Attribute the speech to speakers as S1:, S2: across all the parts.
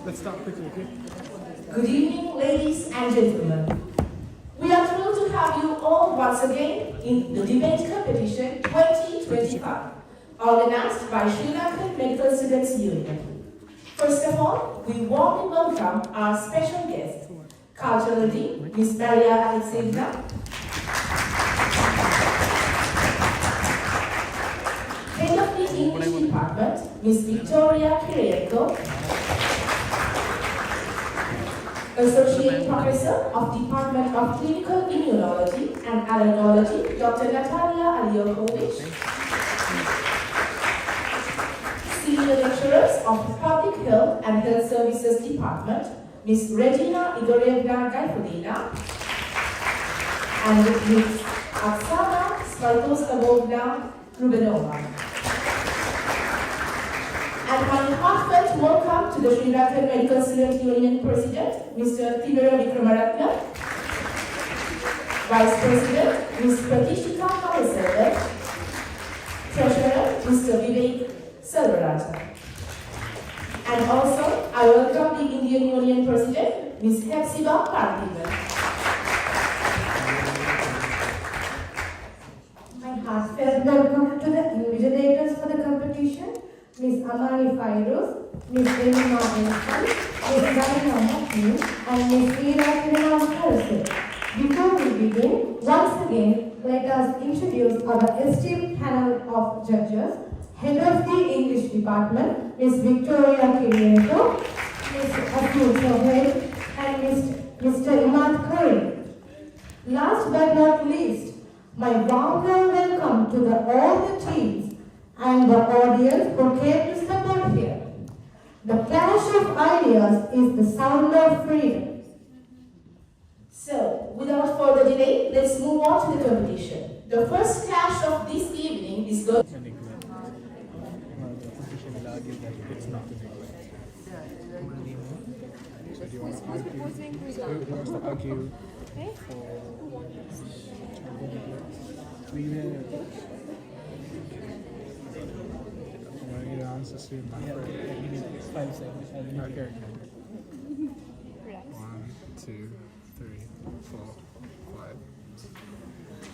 S1: Let's start quickly, okay?
S2: Good evening, ladies and gentlemen. We are thrilled to have you all once again in the debate competition 2025, organized by Sri Lankan Medical Students Union. First of all, we warmly welcome our special guest, Cultural Dean, Ms. Maria Alexeyevna, Head of the English Department, Ms. Victoria Kirienko, Associate Professor of Department of Clinical Immunology and Allergology, Dr. Natalia Aliyokovic, Senior Lecturers of Public Health and Health Services Department, Ms. Regina Igorevna Gaifudina, and Ms. Oksana Sviatoslavoovna Rubenova. And my heartfelt welcome to the Sri Lankan Medical Student Union President, Mr. Thivara Vikramaratne, Vice President, Ms. Pratishika Hamaselvan, Treasurer, Mr. Vivek Selvarajan. And also, I welcome the Indian Union President, Ms. Hepzibah Parthiban.
S3: My heartfelt welcome to the invigilators for the competition, Ms. Amani Fairuz, Ms. Elima Elkan, Ms. Zarina Mahmood, and Ms. Veera Kiranam. Before we begin, once again, let us introduce our esteemed panel of judges, Head of the English Department, Ms. Victoria Kirienko, Ms. Atul Sohail, and Mr. Imad Karim. Last but not least, my warm welcome to all the teams and the audience who came to support here. The clash of ideas is the sound of freedom.
S2: So, without further delay, let's move on to the competition. The first clash of this evening is going to
S1: argue answer soon, man. It's 5 seconds. Okay. 1, 2, 3, 4,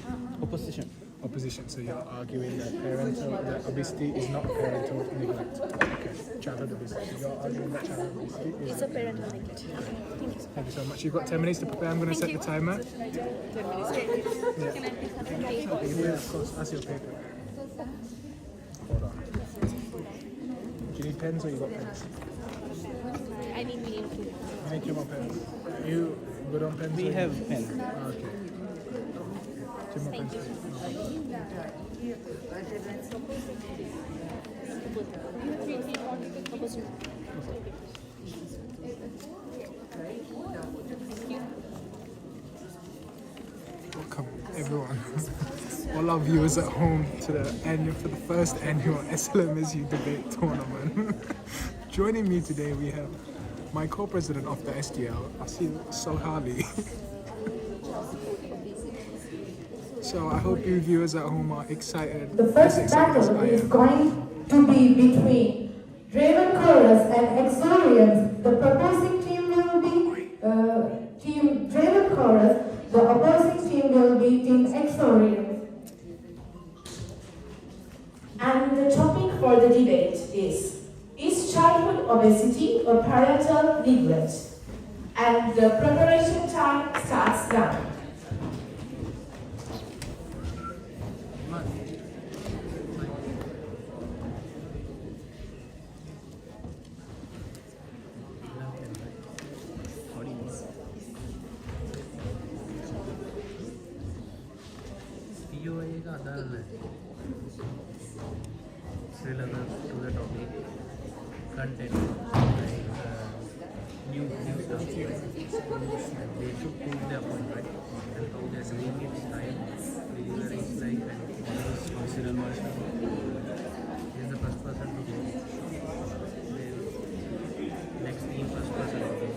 S1: 5. Opposition. So you're arguing that obesity is not parental neglect. Okay. Childhood obesity. You're arguing that childhood obesity is
S4: it's a parental neglect.
S1: Thank you so much. You've got 10 minutes to prepare. I'm going to set the timer.
S4: 10 minutes.
S1: Yeah.
S4: Can I please have a paper?
S1: Yeah, of course. That's your paper. Hold on. Do you need pens or you got pens?
S4: I need medium too.
S1: You need 2 more pens. You good on pens?
S5: We have pen.
S1: Okay. 2 more pens. Welcome everyone, all our viewers at home to for the first annual SLMSU debate tournament. Joining me today we have my co-president of the SDL, Asil Sohali. So I hope you viewers at home are excited.
S3: The first battle is going to be between Draven Chorus and Exorians. The proposing team will be Team Draven Chorus. The opposing team will be Team Exorians.
S2: And the topic for the debate is childhood obesity or parental neglect? And the preparation time starts now.
S5: Relevant to the topic, content, like new stuff. They should prove their point, right? And how they're doing it, style, delivery is like, and original version. He's the first person to go. Then next team, first person to go.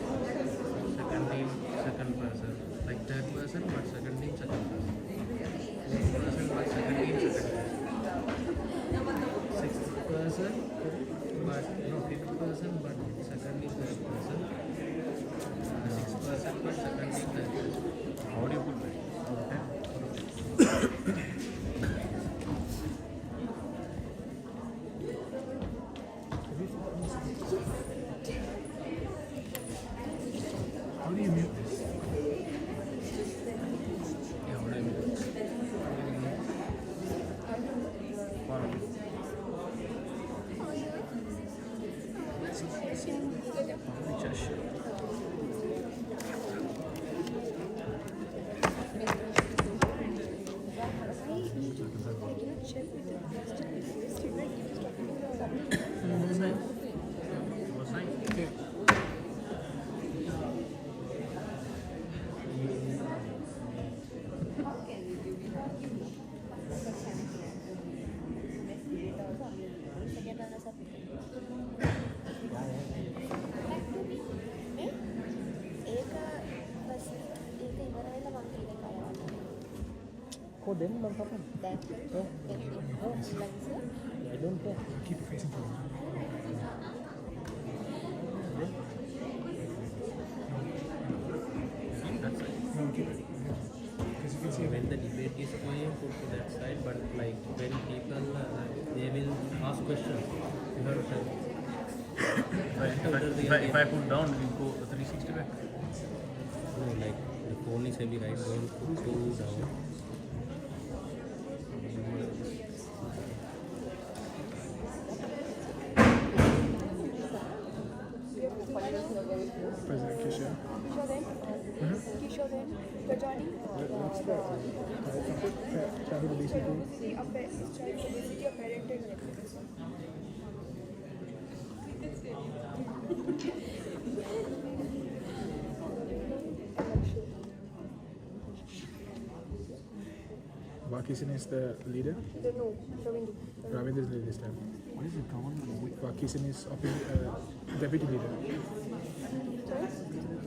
S5: Second team, second person. Like third person, but second team, second person. Fourth person, but second team, second person. Sixth person, but no fifth person, but second is third person. Sixth person, but second is third person. How do you put that? Okay.
S1: How do you mute this?
S5: Yeah, what do you mean? Oh, then I don't care.
S1: Keep it facing forward. No, keep it. Because you can see
S5: When the debate is going, put to that side, but like when people they will ask questions, you have to tell.
S6: If I put down, it will go 360 back.
S5: No, like the phone is heavy, right? Don't put too down.
S1: President Kisha.
S4: Kisho then, you're joining
S1: What's that? Childhood obesity.
S4: the obesity of parental negligence.
S1: Vakisan is the leader.
S4: No, Ravindu.
S1: Ravinder is the leader this time.
S6: What is it?
S1: Vakisan is deputy leader.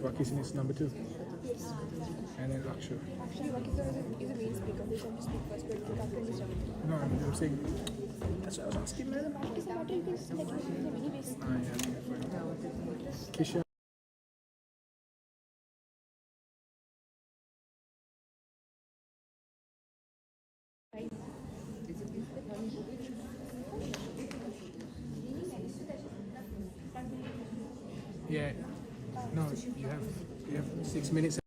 S1: Vakisan is number 2.
S4: Yes.
S1: And then Akshu.
S4: Actually, Vakisa is a main speaker. They want to speak first, but the captain is Ravindu.
S1: No, I'm saying. That's what I was asking, man.
S4: It is a matter you can select in many ways.
S1: Kisha. Yeah. No, you have 6 minutes.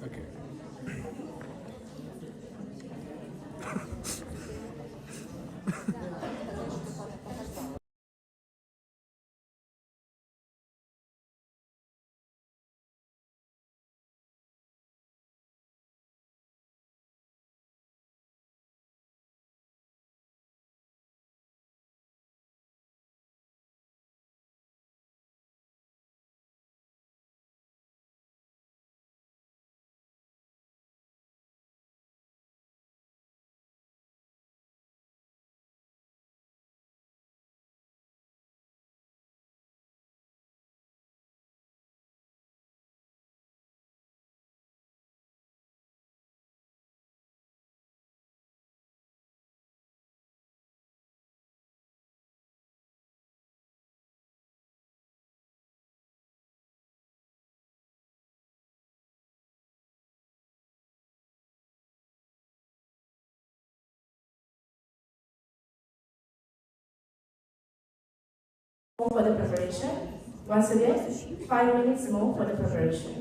S1: Okay.
S2: More for the preparation. Once again, 5 minutes more for the preparation.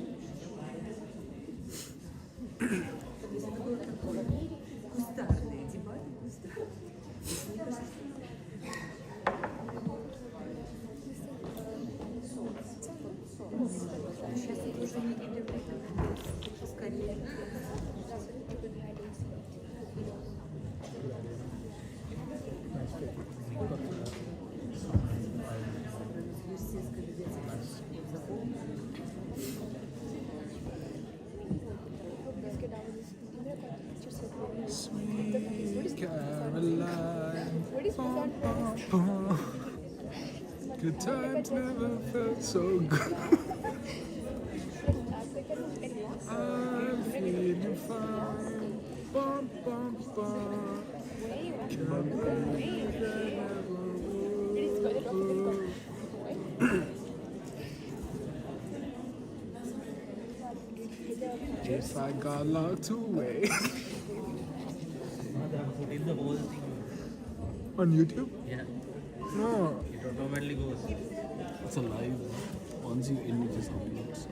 S1: Sweet Caroline.
S4: What is
S1: Good times never felt so good. If I got locked away.
S5: Put in the whole thing.
S1: On YouTube?
S5: Yeah.
S1: No.
S5: It automatically goes.
S6: It's a live. Once you in, it just uploads.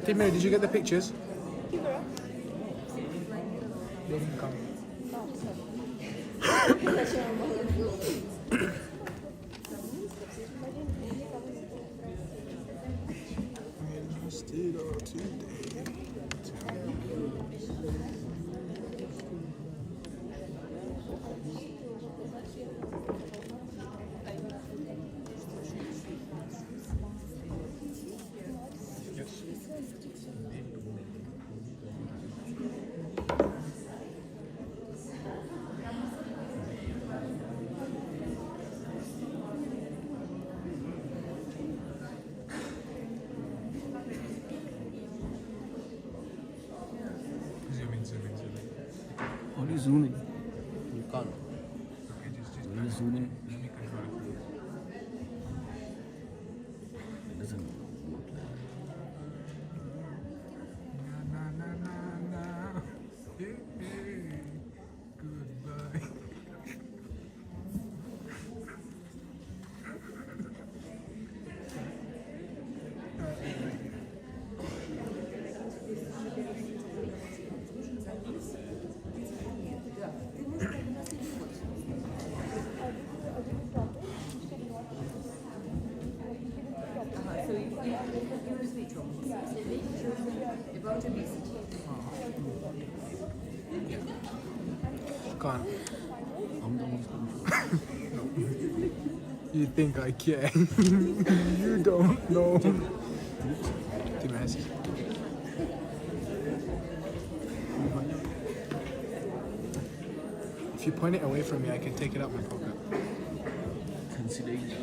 S1: Timmy, did you get the pictures? They didn't come. We lost it all today. Zoom in, zoom in, zoom in.
S6: How do you zoom in? You can't.
S1: Okay, just
S6: When you zoom in,
S1: let me control it for you.
S6: it doesn't work like that.
S1: Na na na na na. Hey, hey. Goodbye. Can't.
S6: I'm the one who's
S1: You think I care? You don't know. Tim has it. If you point it away from me, I can take it out my pocket.
S6: considering that.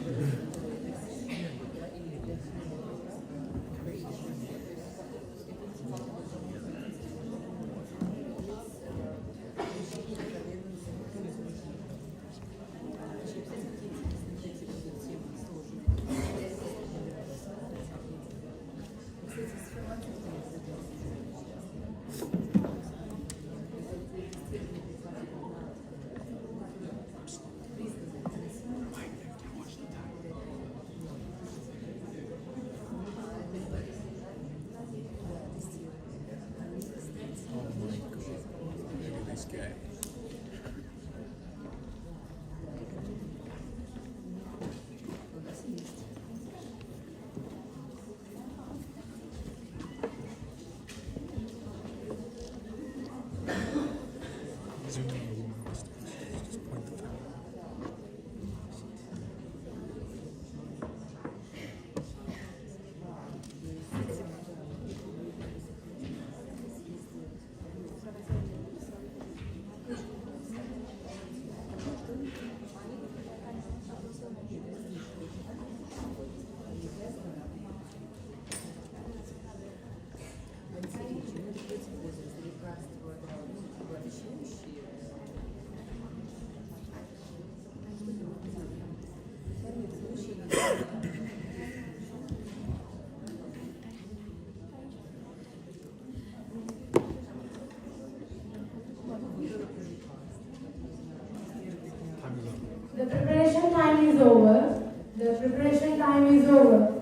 S3: The preparation time is over. The preparation time is over.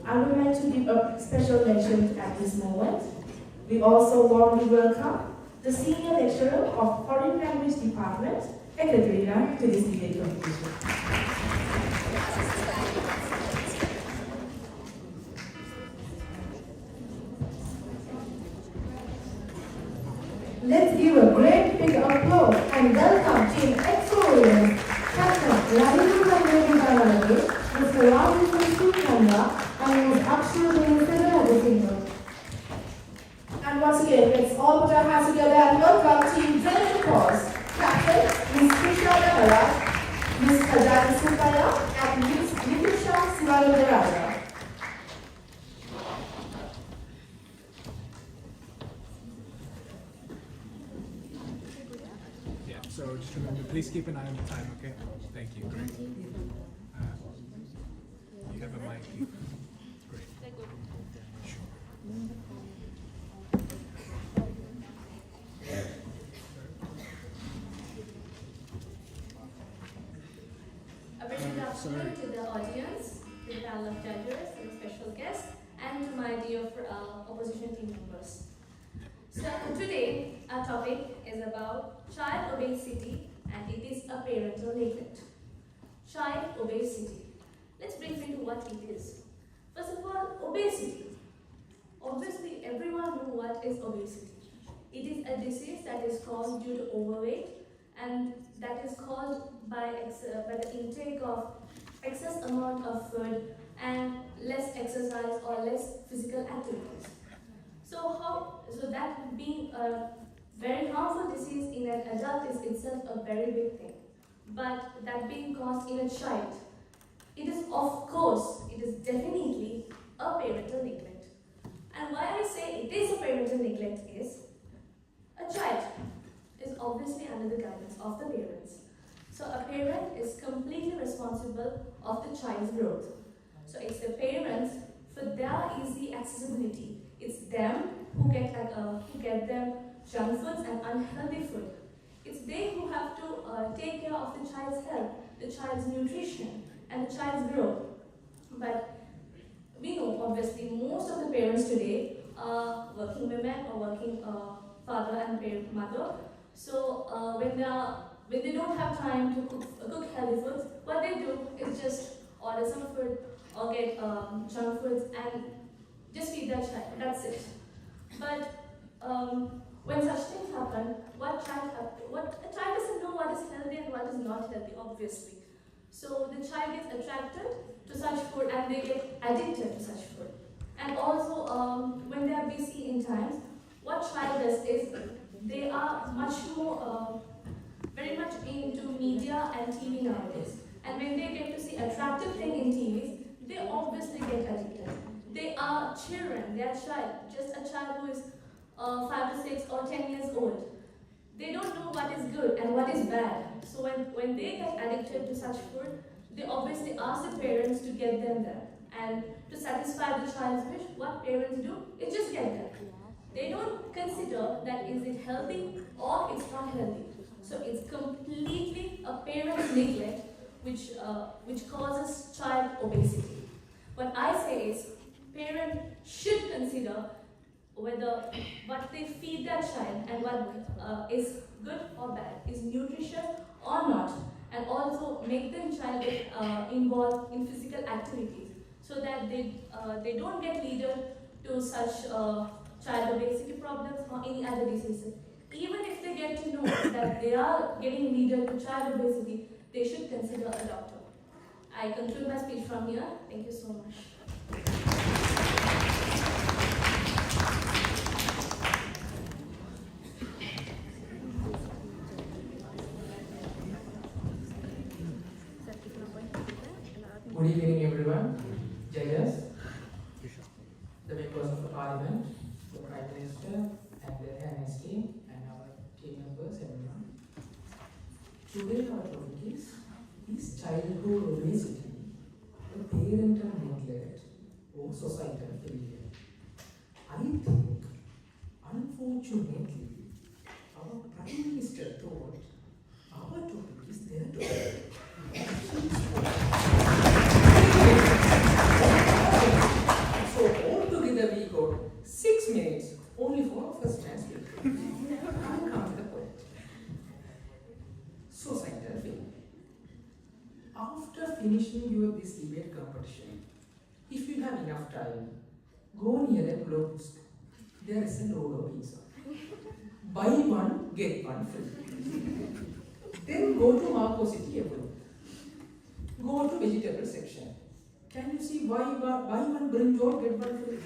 S3: I would like to give a special mention at this moment. We also warmly welcome the Senior Lecturer of Foreign Language Department, Ekaterina, to this debate competition. Let's give a great big applause and welcome Team Excellence, Captain Ladina Nandini, Mr. Rajesh Sukanda, and Ms. Akshay Devasena.
S2: And once again, let's all put our hands together and welcome Team Dragon Force, Captain Ms. Krishna Damara, Ms.
S1: So just remember, please keep an eye on the time, okay? Thank you. Great. You have a mic. Great. Sure.
S7: A very good afternoon to the audience, to the panel of judges, to the special guests, and to my dear opposition team members. So today our topic is about child obesity, and it is a parental neglect. Child obesity. Let's brief into what it is. First of all, obesity. Obviously, everyone knows what is obesity. It is a disease that is caused due to overweight, and that is caused by the intake of excess amount of food and less exercise or less physical activities. So that being a very harmful disease in an adult is itself a very big thing. But that being caused in a child, it is definitely a parental neglect. And why I say it is a parental neglect is, a child is obviously under the guidance of the parents. So a parent is completely responsible of the child's growth. So it's the parents, for their easy accessibility. It's them who get them junk foods and unhealthy food. It's they who have to take care of the child's health, the child's nutrition, and the child's growth. But we know, obviously, most of the parents today are working women or working father and mother. So when they don't have time to cook healthy foods, what they do is just order some food or get junk foods and just feed their child. That's it. But when such things happen, a child doesn't know what is healthy and what is not healthy, obviously. So the child gets attracted to such food and they get addicted to such food. And also, when they are busy in times, what child does is they are much more, very much into media and TV nowadays. And when they get to see attractive thing in TVs, they obviously get addicted. They are children, they are just a child who is 5 to 6 or 10 years old. They don't know what is good and what is bad. So when they get addicted to such food, they obviously ask the parents to get them there. And to satisfy the child's wish, what parents do is just get them. They don't consider that is it healthy or it's not healthy. So it's completely a parent's neglect which causes child obesity. What I say is, parents should consider whether what they feed their child and what is good or bad, is nutritious or not, and also make them child involved in physical activities so that they don't get leaded to such child obesity problems or any other diseases. Even if they get to know that they are getting leaded to child obesity, they should consider a doctor. I conclude my speech from here. Thank you so much.
S8: Good evening, everyone. Judges, the members of the Parliament, the Prime Minister, and the Highness team, and our team members, everyone. Today, our topic is childhood obesity, a parental neglect, or societal failure. I think, unfortunately, our Prime Minister thought our topic is their topic. So altogether we got 6 minutes only for our first man speaker. I'll come to the point. Societal failure. After finishing this debate competition, if you have enough time, go near a blockbuster. There is a Lolo pizza. Buy one, get one free. Then go to Marco City Avenue. Go to vegetable section. Can you see buy one brinjal, get one free?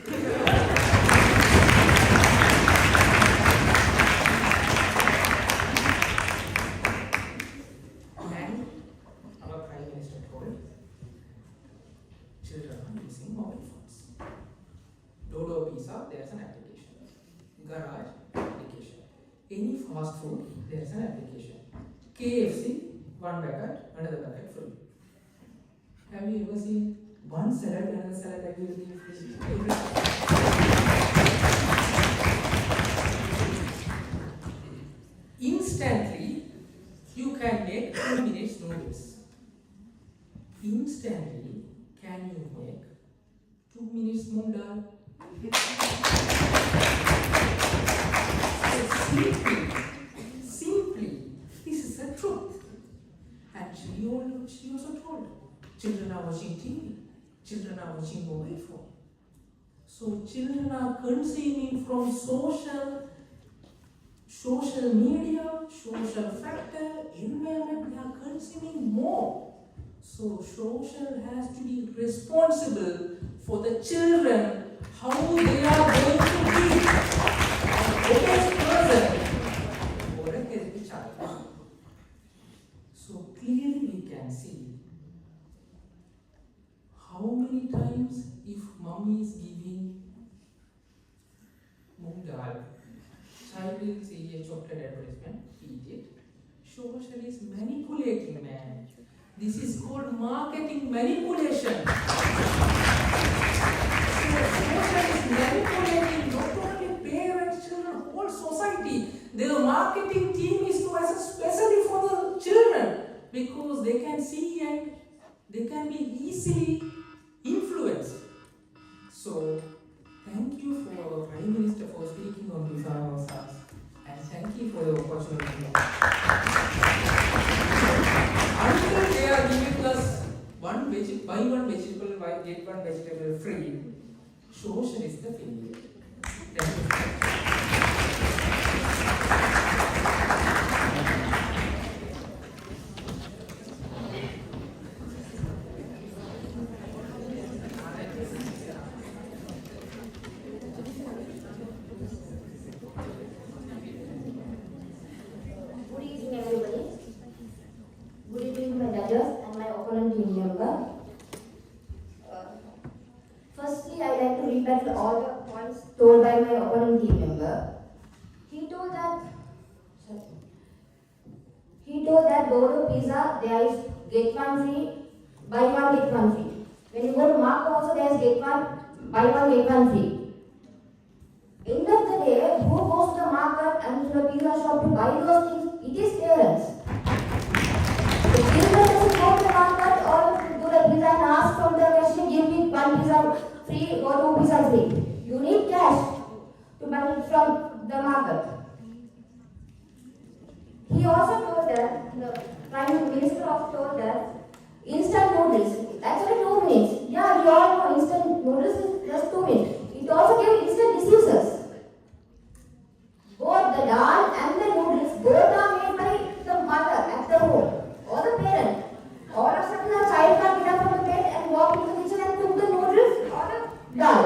S8: And our Prime Minister told children are using mobile phones. Dodo pizza, there's an application. Garage, application. Any fast food, there's an application. KFC, one packet, another packet free. Have you ever seen one salad, another salad, everything free? Instantly, you can make 2 minutes noodles. Instantly, can you make 2 minutes moong dal? Simply, this is the truth. And she also told, children are watching TV, children are watching mobile phone. So children are consuming from social media, social factor, environment, they are consuming more. So social has to be responsible for the children, how they are going to be a best person or a healthy child. So clearly we can see how many times if mommy is giving moong dal, child will see a chocolate advertisement, eat it. Social is manipulating, man. This is called marketing manipulation. Social is manipulating not only parents, children, whole society. The marketing team is especially for the children because they can see and they can be easily influenced. So, thank you for Prime Minister for speaking on behalf of us, and thank you for the opportunity. Until they are giving us buy one vegetable, get one vegetable free, social is the failure. Thank you.
S3: Good evening, everybody. Good evening, my judges and my opponent team member. Firstly, I like to rebuttal all the points told by my opponent team member. He told that Dodo Pizza there is get one free, buy one get one free. When you go to Marco also there is get one, buy one get one free. End of the day, who goes to the market and to the pizza shop to buy those things? It is parents. The children doesn't go to the market or to the pizza and ask from the cashier, give me one pizza free or two pizza free. You need cash to buy it from the market. He also told that, the Prime Minister also told that instant noodles, actually 2 minutes. Yeah, we all know instant noodles is just 2 minutes. It also gave instant diseases. Both the dal and the noodles, both are made by the mother at the home or the parent. All of a sudden, a child can get up from the bed and walk into the kitchen and cook the noodles or the dal.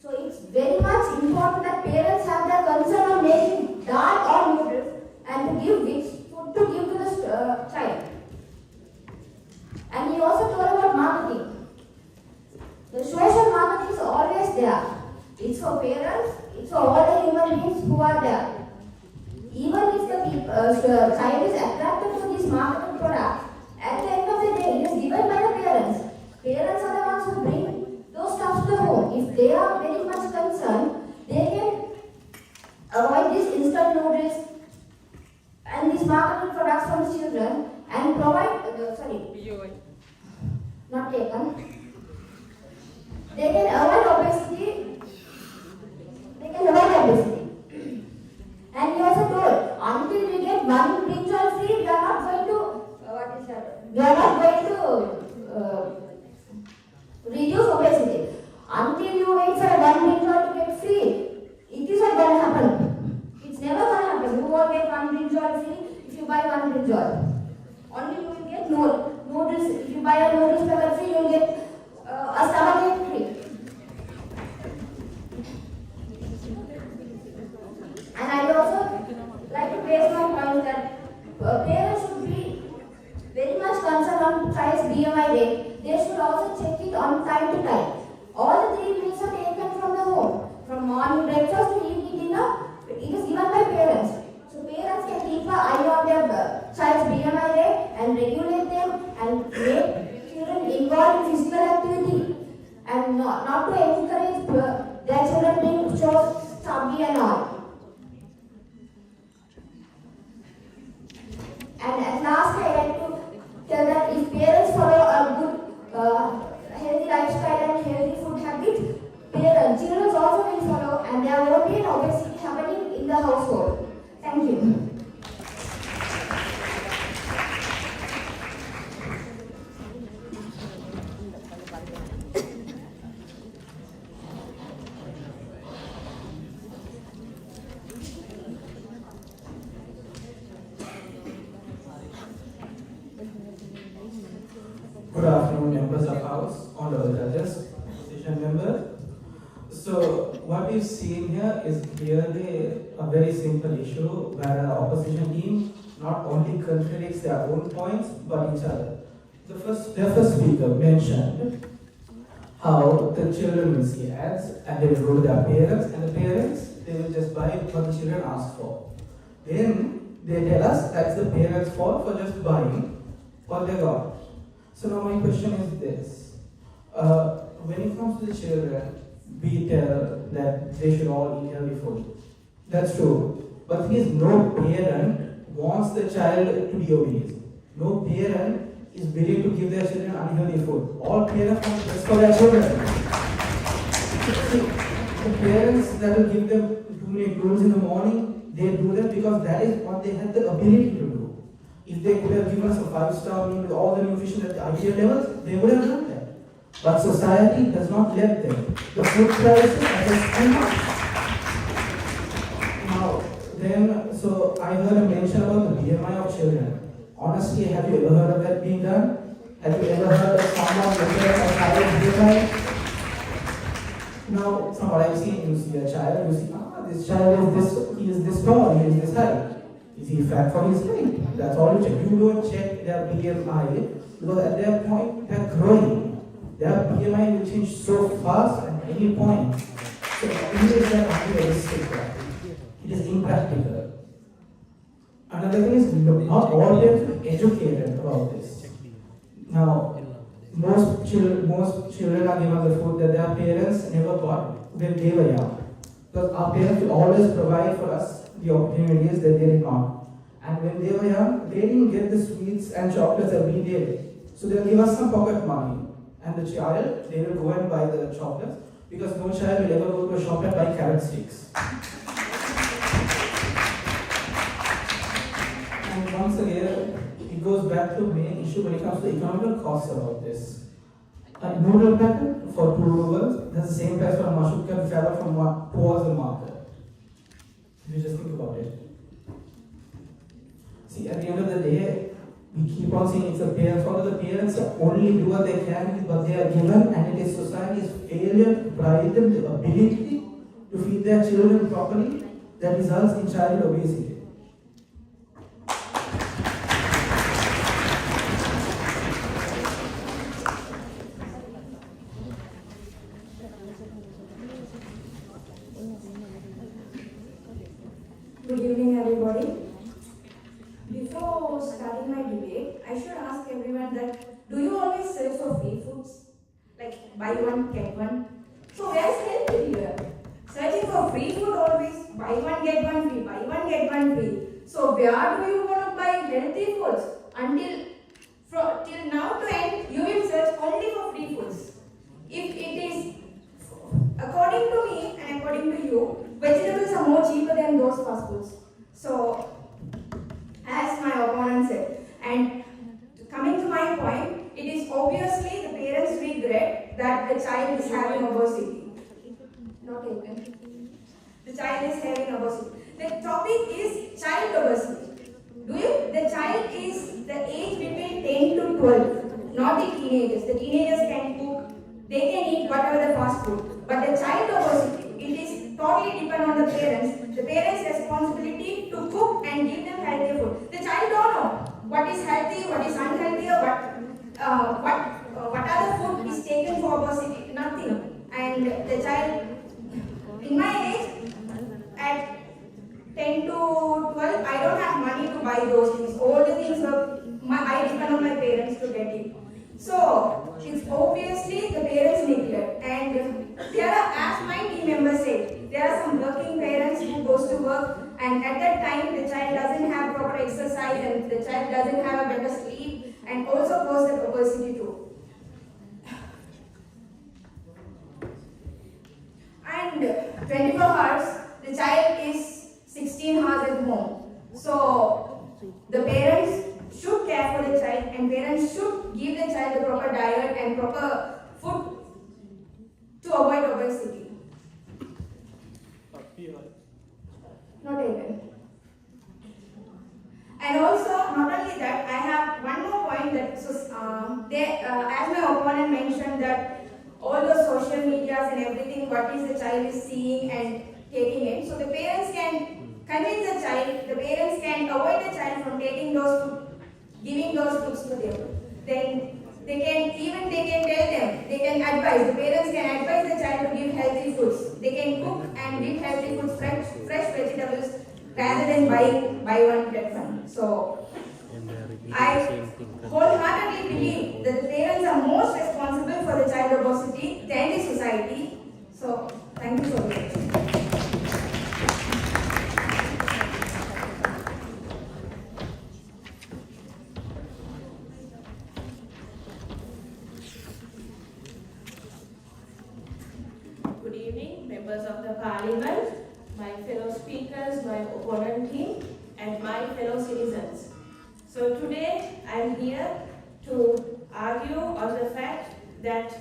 S3: So it's very much important that parents have their concern on making dal or noodles and to give which food to give to the child. And he also told about marketing. The social marketing is always there. It's for parents, it's for all the human beings who are there. Even if the child is attracted to this marketing product, at the end of the day, it is given by the parents. Parents are the ones who bring those stuff to the home. If they are very much concerned, they can avoid these instant noodles and these marketing products for the children and provide, not taken. They can avoid obesity. And he also told, until we get one brinjal free, we are not going to, we are not going to reduce obesity. Until you wait for one brinjal to get free, it is not going to happen. It's never going to happen. You won't get one brinjal free if you buy one brinjal. Only you will get noodles. If you buy a noodles packet free, you will get a stomach free. And I would also like to raise my point that parents should be very much concerned on child's BMI rate. They should also check it on time to time. All the 3 meals are taken from the home. From morning breakfast to evening dinner, it is given by parents. So parents can keep an eye on their
S9: House, honorable judges, opposition members. So what we've seen here is clearly a very simple issue where our opposition team not only contradicts their own points but each other. The first speaker mentioned how the children will see ads and they will go to their parents, and the parents, they will just buy what the children ask for. Then they tell us that's the parents' fault for just buying what they got. So now my question is this. When it comes to the children, we tell that they should all eat healthy food. That's true. But please, no parent wants the child to be obese. No parent is willing to give their children unhealthy food. All parents want best for their children. The parents that will give them too many clothes in the morning, they do that because that is what they have the ability to do. If they could have given us a 5-star meal with all the nutrition at the ideal levels, they would have done that. But society does not let them. The food prices are just too much. Now, then, so I heard a mention about the BMI of children. Honestly, have you ever heard of that being done? Have you ever heard of someone looking at a child's BMI? Now, from what I've seen, you see a child, you see, this child is this, he is this tall, he is this height. Is he fat for his height? That's all you check. You don't check their BMI because at that point, they're growing. Their BMI will change so fast at any point. So, it is unrealistic. It is impractical. Another thing is, not all parents are educated about this. Now, most children are given the food that their parents never got when they were young. Because our parents will always provide for us the opportunities that they did not. And when they were young, they didn't get the sweets and chocolates that we did. So they'll give us some pocket money. And the child, they will go and buy the chocolates because no child will ever go to a shop and buy carrot sticks. And once again, it goes back to the main issue when it comes to economical costs about this. A noodle packet for 2 rubles, that's the same price for a mushroom can travel from towards the market. If you just think about it. See, at the end of the day, we keep on saying it's the parents' fault. The parents only do what they can with what they are given, and it is society's failure to provide them the ability to feed their children properly that results in child obesity.
S10: Good evening, everybody. Before starting my debate, I should ask everyone that do you always search for free foods? Like buy one, get one? So where's healthy here? Searching for free food always, buy one, get one free, buy one, get one free. So where do you want to buy healthy foods? Till now to end, you will search only for free foods. If it is, according to me and according to you, vegetables are more cheaper than those fast foods. So, as my opponent said, and coming to my point, it is obviously the parents regret that the child is having obesity. Not taken. The child is having obesity. The topic is child obesity. The child is the age between 10 to 12, not the teenagers. The teenagers can cook, they can eat whatever the fast food. But the child obesity, it is totally depend on the parents. The parents' responsibility to cook and give them healthy food. The child don't know what is healthy, what is unhealthy, or what other food is taken for obesity. Nothing. And the child, in my age, at 10 to 12, I don't have money to buy those things. All the things I depend on my parents to get it. So, it's obviously the parents neglect. And there are, as my team members said, there are some working parents who goes to work, and at that time the child doesn't have proper exercise and the child doesn't have a better sleep, and also cause that obesity too. And 24 hours, the child is 16 hours at home. So the parents should care for the child, and parents should give the child the proper diet and proper food to avoid obesity. Not even. And also, not only that, I have one more point that as my opponent everyone mentioned that all the social medias and everything, what is the child is seeing and taking in. So the parents can convince the child, the parents can avoid the child from taking those food, giving those foods to them. Then they can tell them, they can advise, the parents can advise the child to give healthy foods. They can cook and give healthy foods, fresh vegetables, rather than buy one get one. So I wholeheartedly believe that the parents are most responsible for the child obesity than the society. So thank you so much.
S2: Good evening, members of the Parliament, my fellow speakers, my opponent team, and my fellow citizens. So today I am here to argue on the fact that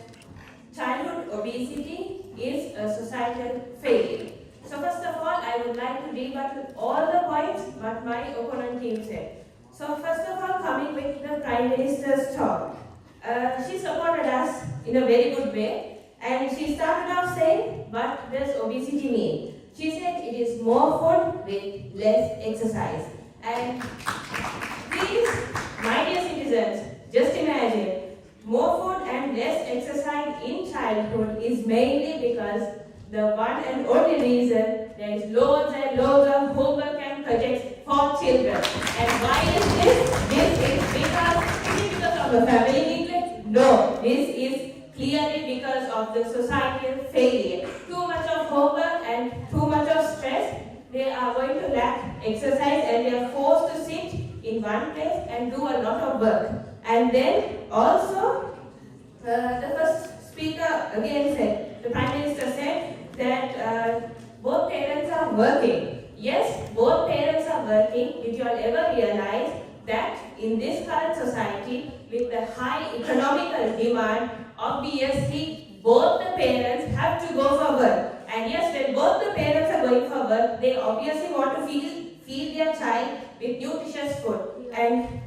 S2: childhood obesity is a societal failure. So first of all, I would like to rebut all the points what my opponent team said. So first of all, coming with the Prime Minister's talk. She supported us in a very good way, and she started off saying, what does obesity mean? She said it is more food with less exercise. And please, my dear citizens, just imagine, more food and less exercise in childhood is mainly because the one and only reason there is loads and loads of homework and projects for children. And why is this? This is because of the family neglect? No, this is clearly because of the societal failure. Too much of homework and too much of stress, they are going to lack exercise and they are forced to sit in one place and do a lot of work. And then also, the first speaker again said, the Prime Minister said that both parents are working. Yes, both parents are working. Did you all ever realize that in this current society, with the high economical demand, obviously both the parents have to go for work. And yes, when both the parents are going for work, they obviously want to feed their child with nutritious food. And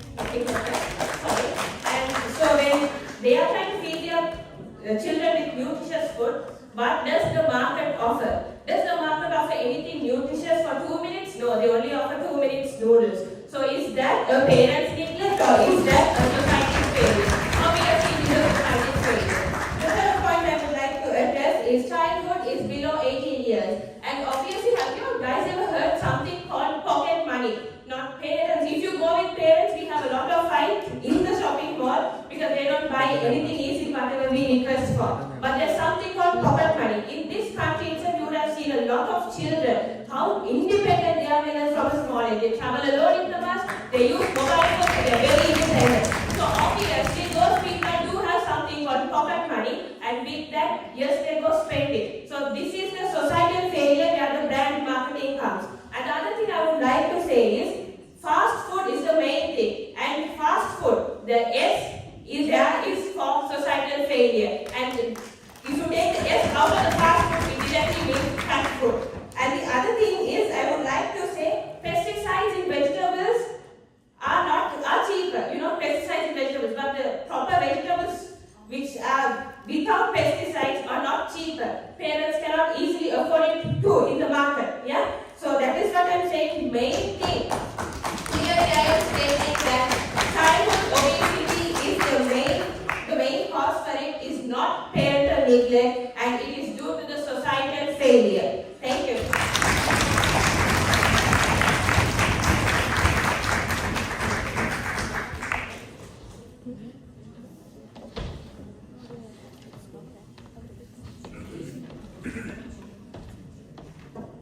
S2: so when they are trying to feed their children with nutritious food, what does the market offer? Does the market offer anything nutritious for 2 minutes? No, they only offer 2 minutes noodles. So is that a parent's neglect or is that a society's failure? Obviously it is a society's failure. The third point I would like to address is childhood is below 18 years. And obviously, have you guys ever heard something called pocket money? Not parents. If you go with parents, we have a lot of fight in the shopping mall because they don't buy anything easy whatever we request for. But there's something called pocket money. In this country itself, you would have seen a lot of children, how independent they are when they're from a small age. They travel alone in the bus, they use mobile phones, they are very independent. So obviously, those people do have something called pocket money, and with that, yes, they go spend it. So this is the societal failure where the brand marketing comes. And the other thing I would like to say is, fast food is the main thing. And fast food, the S is there is for societal failure. And if you take the S out of the fast food, it directly means fast food. And the other thing is, I would like to say, pesticides in vegetables are cheaper. You know, pesticides in vegetables, but the proper vegetables which are without pesticides are not cheaper. Parents cannot easily afford it too in the market. Yeah. So that is what I'm saying. Main thing. Clearly, I am stating that childhood obesity is the main cause for it is not parental neglect, and it is due to the societal failure. Thank you.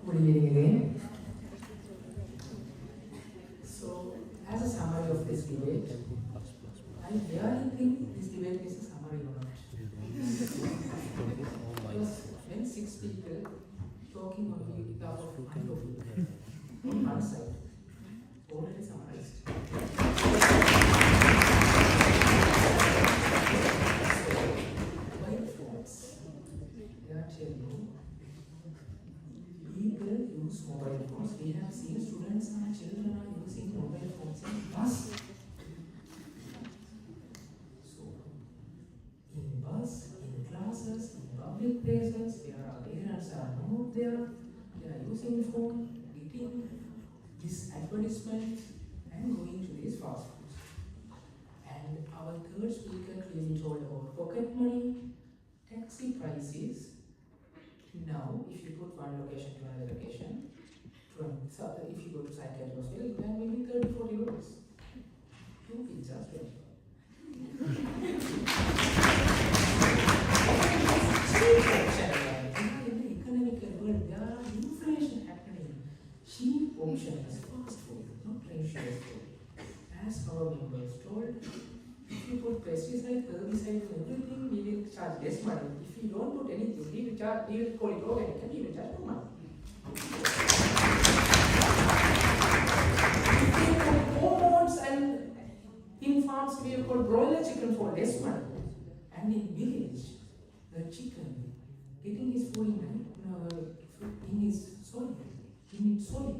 S8: Good evening again. So, as a summary of this debate, I really think this debate is a summary or not. Because when 6 people talking on behalf of on one side, already summarized. Mobile phones, they are telling people use mobile phones. We have seen students and children are using mobile phones in bus. So, in bus there, they are using the phone, getting these advertisements and going to these fast foods. And our third speaker clearly told about pocket money, taxi prices. Now, if you put one location to another location, so if you go to psychiatric hospital, you can maybe 30-40 rupees. 2 pizzas, 20. In the economical world, there are inflation happening. Cheap option is fast food, not nutritious food. As our members told, if you put pesticides, herbicides, and everything, we will charge less money. If you don't put anything, we will call it organic and we will charge more money. If we put hormones and in farms, we will call broiler chicken for less money. And in village, the chicken getting his food in his soil,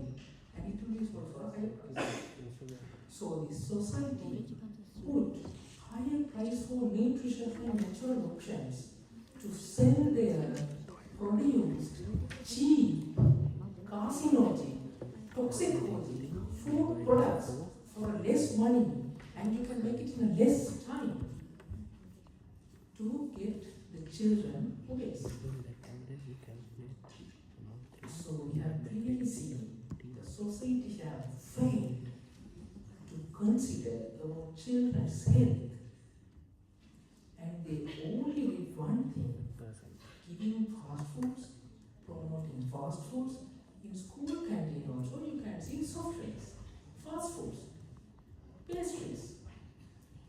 S8: and it will be sold for a higher price. So the society put higher price for nutrition and natural options to sell their produced, cheap, carcinogenic, toxicology, food products for less money, and you can make it in a less time to get the children obese. So we have clearly seen the society have failed to consider our children's health, and they only did one thing: giving fast foods, promoting fast foods. In school canteen also you can see soft drinks, fast foods, pastries.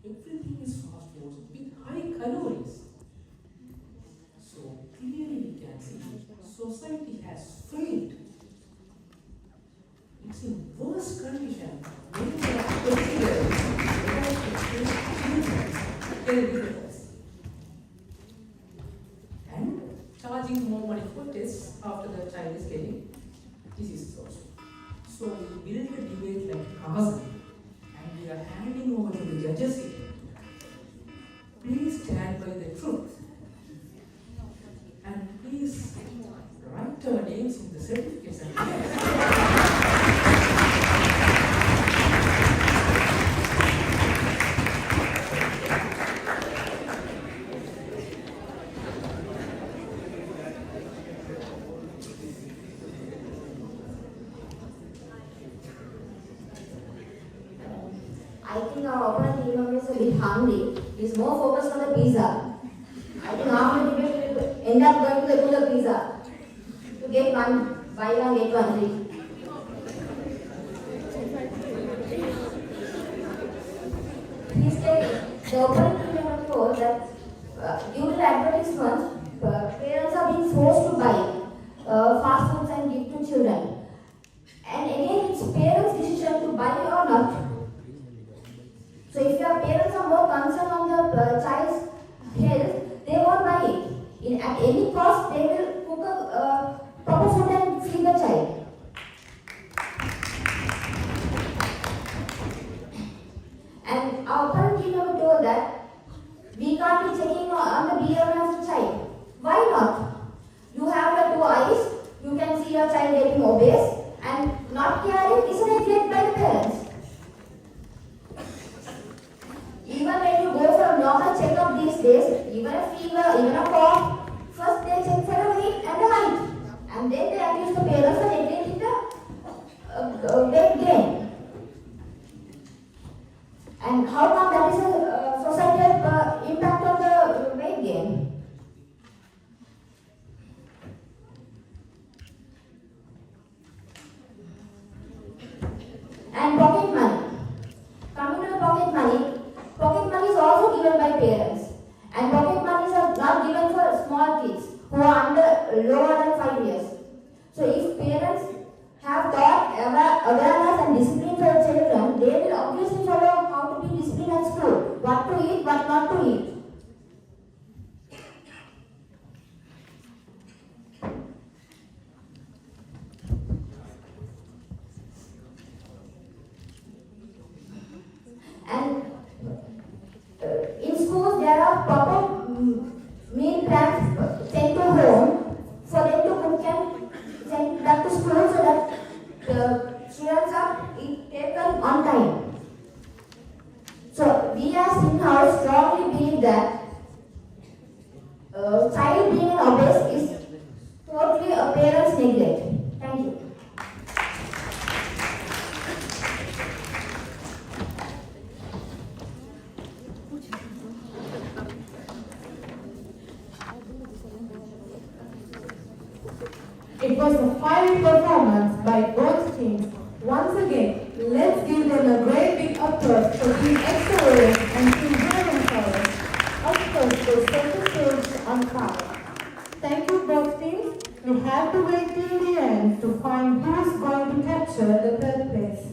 S8: Everything is fast foods with high calories. So clearly we can see society has failed. It's in worse condition when we are considering children's and charging more money for tests after the child is getting diseases also. So we build a debate like Kazan, and we are handing over to the judges here. Please stand by the truth, and please write our names in the certificates and
S3: I think our opponent team member is a bit hungry. He's more focused on the pizza. I think after the debate we will end up going to the cooler pizza to get one, buy one, get one free. He's telling the opponent team member told that due to the advertisements, parents are being forced to buy fast foods and give to children. And again, it's parents' decision to buy or not. So if your parents are more concerned on the child's health, they won't buy it. At any cost, they will cook a proper food and feed the child. And our parent team member told that we can't be checking on the behavior of the child. Why not? You have your 2 eyes, you can see your child getting obese, and not caring is a neglect by the parents. Even when you go for a normal checkup these days, even a fever, even a cough, first they check for the weight and the height, and then they accuse the parents for neglecting the weight gain. And how come that is a societal impact on the weight gain? And pocket money. Coming to the pocket money is also given by parents. And pocket monies are not given for small kids who are lower than 5 years. So if parents have taught awareness and discipline for children, they will obviously follow how to be disciplined at school, what to eat, what not to eat. And in schools there it taken on time. So we as in-house strongly believe that child being obese is totally a parent's neglect. Thank you. It was a fine performance by both teams. Once again, let's give them a great big applause for being excellent and children forest. Of course, they set the stage on fire. Thank you both teams. We have to wait till the end to find who's going to capture the third place.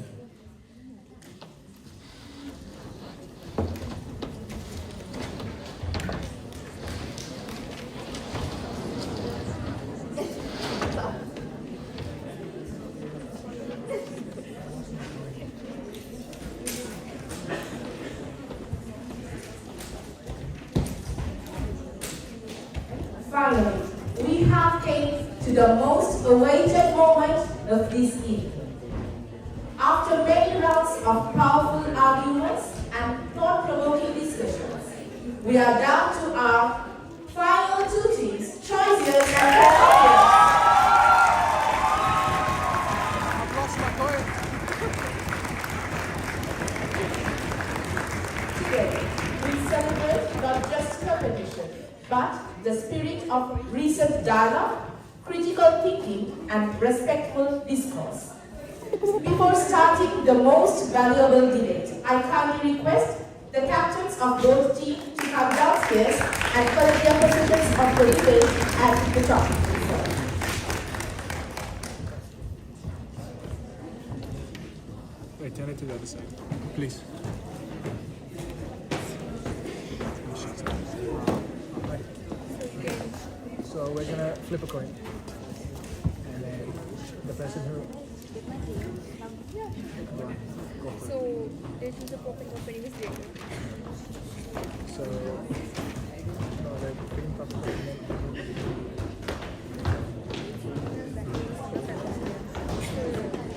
S3: Finally, we have came to the most awaited moment of this evening. After many rounds of powerful arguments and thought-provoking discussions, we are down to our final two teams, choices and champions.
S1: I've lost my point.
S2: Today, we celebrate not just competition, but the spirit of recent dialogue, critical thinking, and respectful discourse. Before starting the most valuable debate, I kindly request the captains of both teams to come downstairs and collect their positions of the debate at the top.
S1: Wait, turn it to the other side, please. So we're gonna flip a coin, and then the person who go for it.
S4: So they choose a proper company with data.
S1: So no, they're picking proper coin.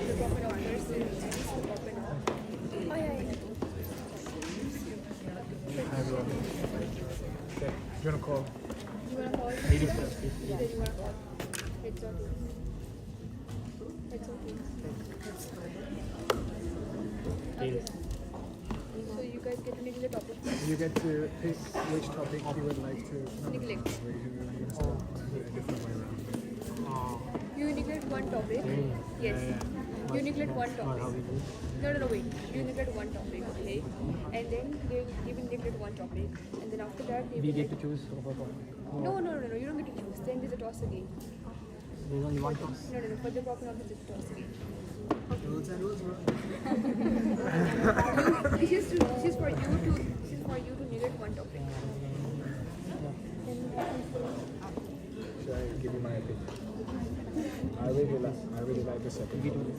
S4: The proper owners is the proper. Oh yeah.
S1: Hi everyone. Okay, you wanna call?
S4: You wanna call?
S1: Lady first, please.
S4: Then you wanna call? Heads or tails? Heads or tails? So you guys get to name the topic.
S1: You get to pick which topic you would like to
S4: Neglect.
S1: Wait, you're gonna start a different way around.
S4: You neglect one topic. Yes. You neglect one topic. No, wait. You neglect one topic, okay? And then they will neglect one topic. And then after that, they
S5: We
S4: will
S5: get to choose over one.
S4: No, you don't get to choose. Then there's a toss again.
S5: There's only one toss.
S4: No, for the proper knowledge, it's a toss again.
S1: Rules and rules, bro.
S4: This is for you to neglect one topic.
S1: Should I give you my opinion? I really like the second one.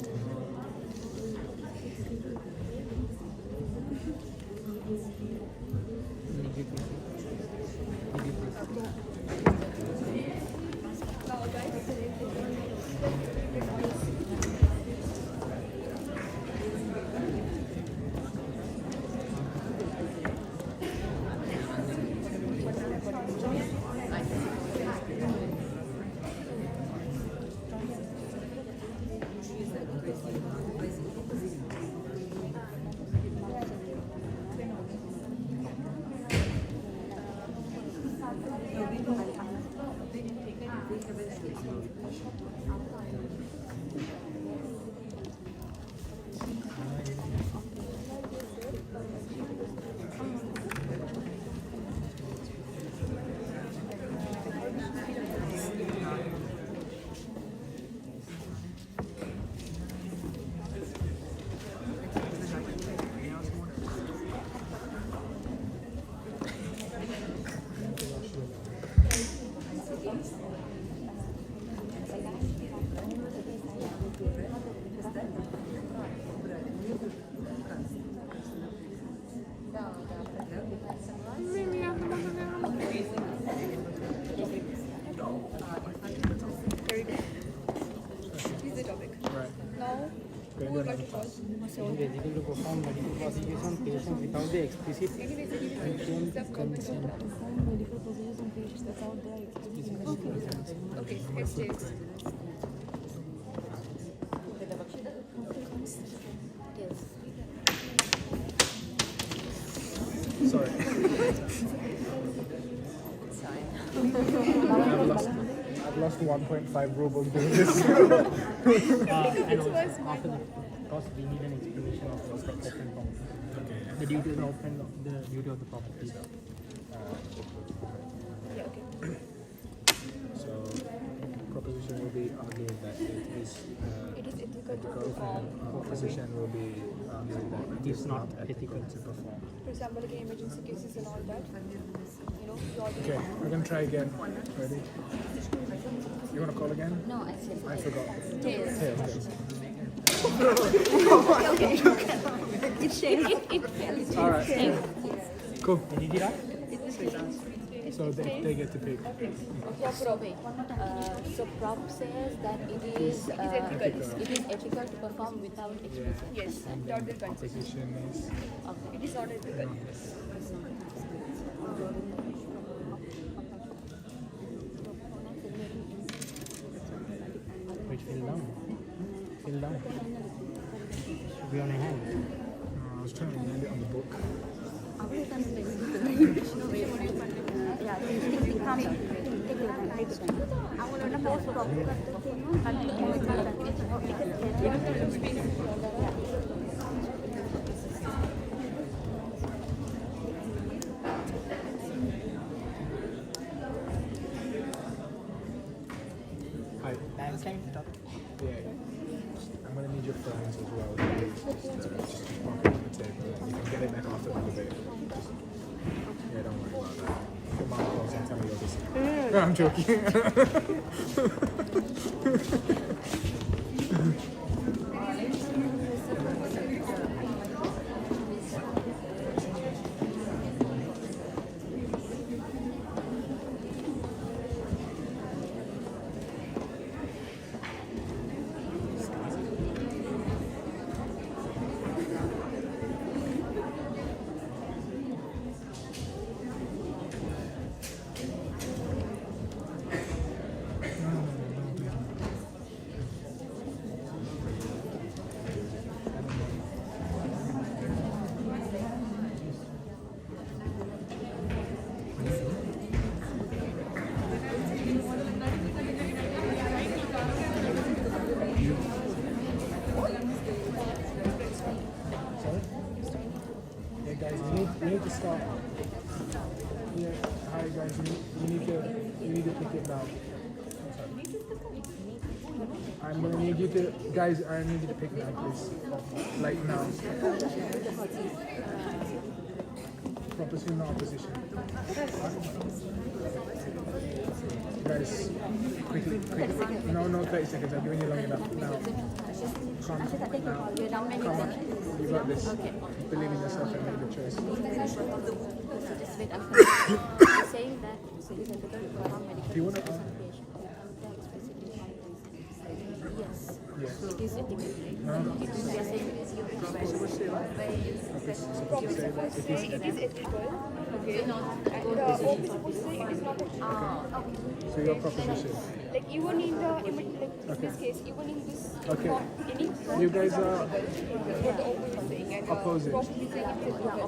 S5: It is illegal to perform medical procedures on patients without the explicit written consent.
S3: Medical procedures on patients without their explicit consent.
S4: Okay, head states.
S1: Sorry. I've lost 1.5 rubles doing this.
S5: And also, after the toss, we need an explanation of the open property. The duty of the property.
S4: Yeah, okay.
S1: So, proposition will be arguing that it is
S4: ethical to
S1: ethical,
S4: perform.
S1: and opposition will be arguing that
S5: It is not ethical
S1: to perform.
S4: For example, like in emergency cases and all that. You know, you already
S1: Okay, we're gonna try again. Ready? You wanna call again?
S3: No, I said
S1: I forgot.
S3: tails.
S1: Tails. All right. Cool. So they get to pick.
S3: Yeah, prop. So prop says that it is ethical to perform without explicit.
S4: yes, without their consent.
S1: Opposition is
S4: It is not ethical.
S5: Wait, fill down. Fill down. Should be on your hand.
S1: I was trying to land it on the book. Hi.
S5: Lankan.
S1: Yeah. I'm gonna need your phones as well. Just park it on the table. You can get it back after the debate. Yeah, don't worry about that. Your mom calls and tell me you're busy. No, I'm joking. Yeah, guys, you need to start. Yeah, hi guys, you need to pick it now. I'm gonna need you to, guys, I need you to pick now, please. Like now. Proposition or opposition? Guys, quickly. No, 30 seconds. I'm giving you long enough. Now. Come now. Come on. You got this. Believe in yourself and make the choice.
S3: Saying that it is ethical to perform medical
S1: Do you want to?
S3: Yes.
S1: Yes.
S3: It is ethical.
S1: No.
S3: We are saying it is your
S4: Proposition will say it is ethical. Okay. And the opposite will say it is not ethical.
S1: So your proposition.
S4: Like even in this case, even in this
S1: Okay.
S4: any
S1: You guys are
S4: what the opposite is saying and
S1: opposing.
S4: proposition is saying it is ethical.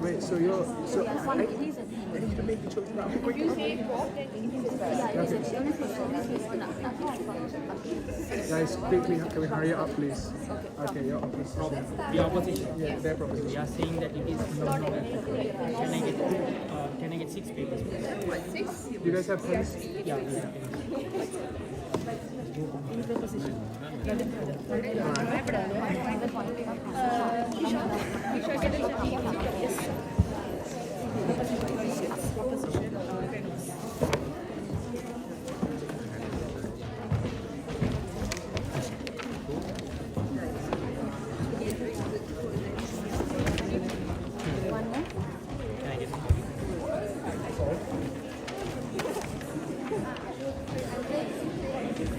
S1: Wait. So I need to make the choice now.
S4: If you say prop, then it is ethical.
S1: Guys, quickly, can we hurry it up, please? Okay, your opposition.
S5: The opposition.
S1: Yeah, their
S5: We
S1: proposition.
S5: are saying that it is not ethical. Can I get 6 papers? Please?
S4: 6.
S1: You guys have pens?
S5: Yeah. Can I get a copy?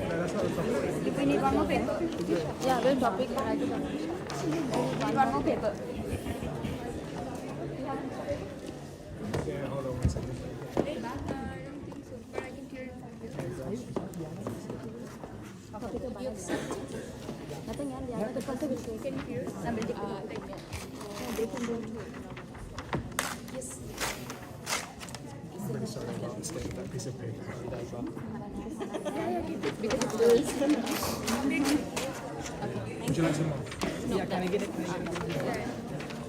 S1: No, that's not the proposition.
S3: If we need one more paper.
S4: Yeah, well, topic. One more paper.
S1: Yeah, hold on 1 second.
S4: I don't think so, but I can clear it from this. Nothing, yeah. The person will take. Can you hear? I'm ready. Yes.
S1: I'm pretty sorry about mistaking that piece of paper.
S4: Because it's girls.
S1: Would you like some more?
S4: Yeah, can I get it?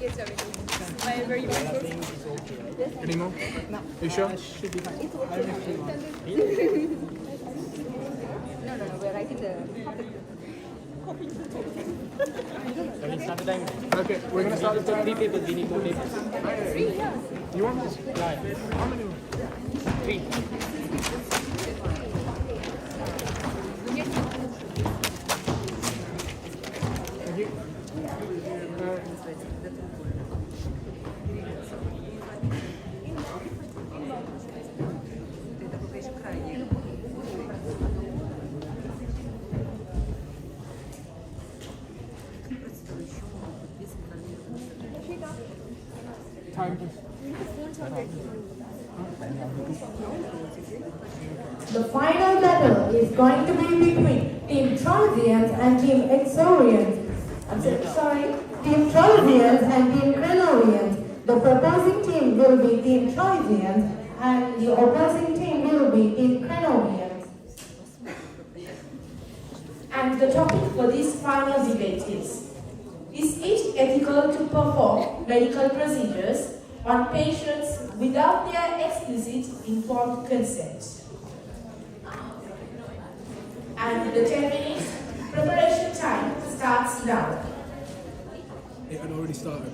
S4: Yes, sir. Wherever you want to.
S1: Any more? No. You sure?
S6: Should be fine.
S4: No, we're writing the topic.
S6: Can we start the time?
S1: Okay, we're gonna start the
S6: Three
S1: time.
S6: papers, we need more papers.
S4: Three, yeah.
S1: You want this?
S6: Yeah.
S1: How many?
S6: Three.
S1: Thank you. Time.
S3: The final battle is going to be between Team Trollians and Team Exorians. Team Trollians and Team Crenorians. The proposing team will be Team Trollians and the opposing team will be Team Crenorians.
S2: And the topic for this final debate is it ethical to perform medical procedures on patients without their explicit informed consent? And the 10 minutes preparation time starts now.
S1: It had already started.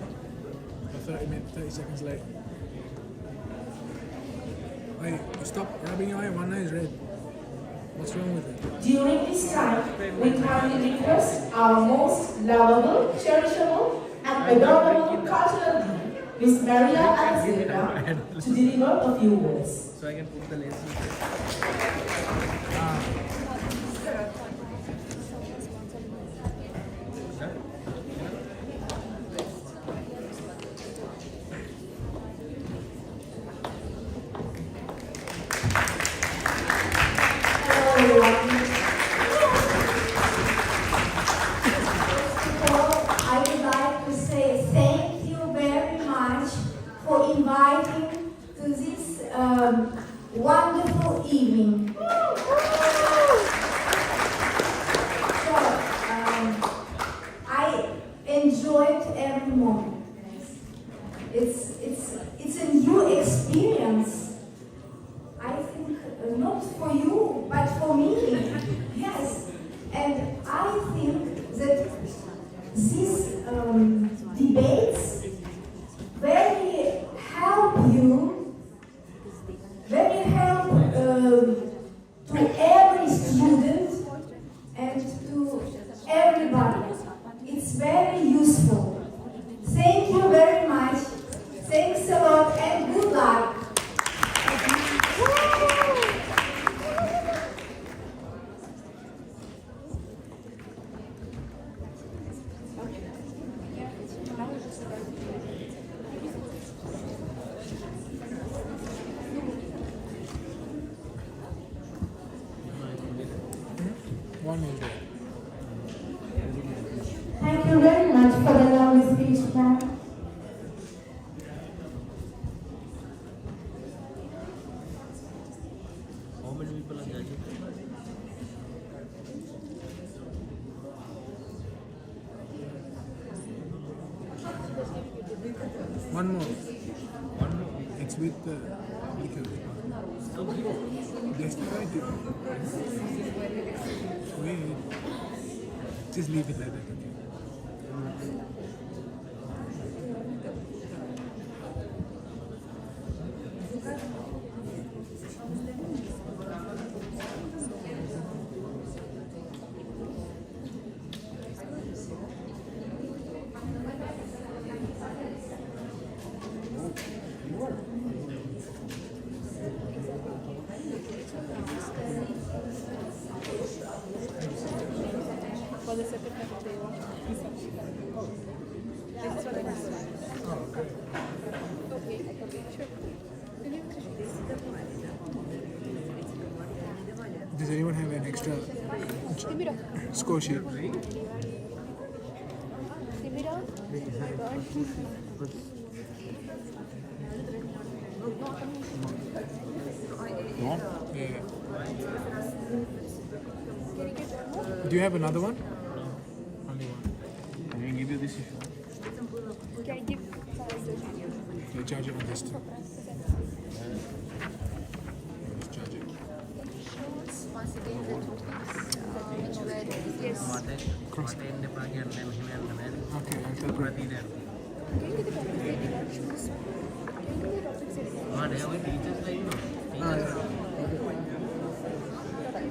S1: 30 seconds late. Wait, stop rubbing your eye. One eye is red. What's wrong with it?
S2: During this time, we kindly request our most lovable, cherishable, and adorable cultural lead, Miss Maria Alexandra, to deliver a few words.
S5: So I can put the lens.
S10: I would like to say thank you very much for inviting to this wonderful evening. So, I enjoyed every moment. It's a new experience. I think not for you, but for me. Yes, and I think that these debates very help to every student and to everybody. It's very useful. Thank you very much. Thanks a lot and good luck.
S1: One minute.
S3: Thank you very much for the lovely speech, ma'am.
S5: How many people are judging?
S1: One more. It's with the just try to wait. Just leave it like that, okay?
S4: For the second time.
S1: Oh, great.
S4: Okay, sure.
S1: Does anyone have an extra
S4: Timira.
S1: score sheet?
S4: Timira. Oh my god.
S6: No?
S1: Yeah.
S4: Can you get one more?
S1: Do you have another one? Only one.
S6: I can give you this issue.
S4: Can you give some
S1: Yeah, charge it on this too. Just charge it.
S11: Once again, the topics which were discussed.
S1: Cross.
S5: මට එන්න එපා කියන්නේ මෙහෙම යන්න බෑ.
S1: Okay, I'll tell you.
S5: ප්‍රතිදැන්.
S4: Can you get the topics that you want to choose? Can you get the topics that you want
S5: මාට ඔය ටීචර්ස්ලා ඉන්නවා. Teachers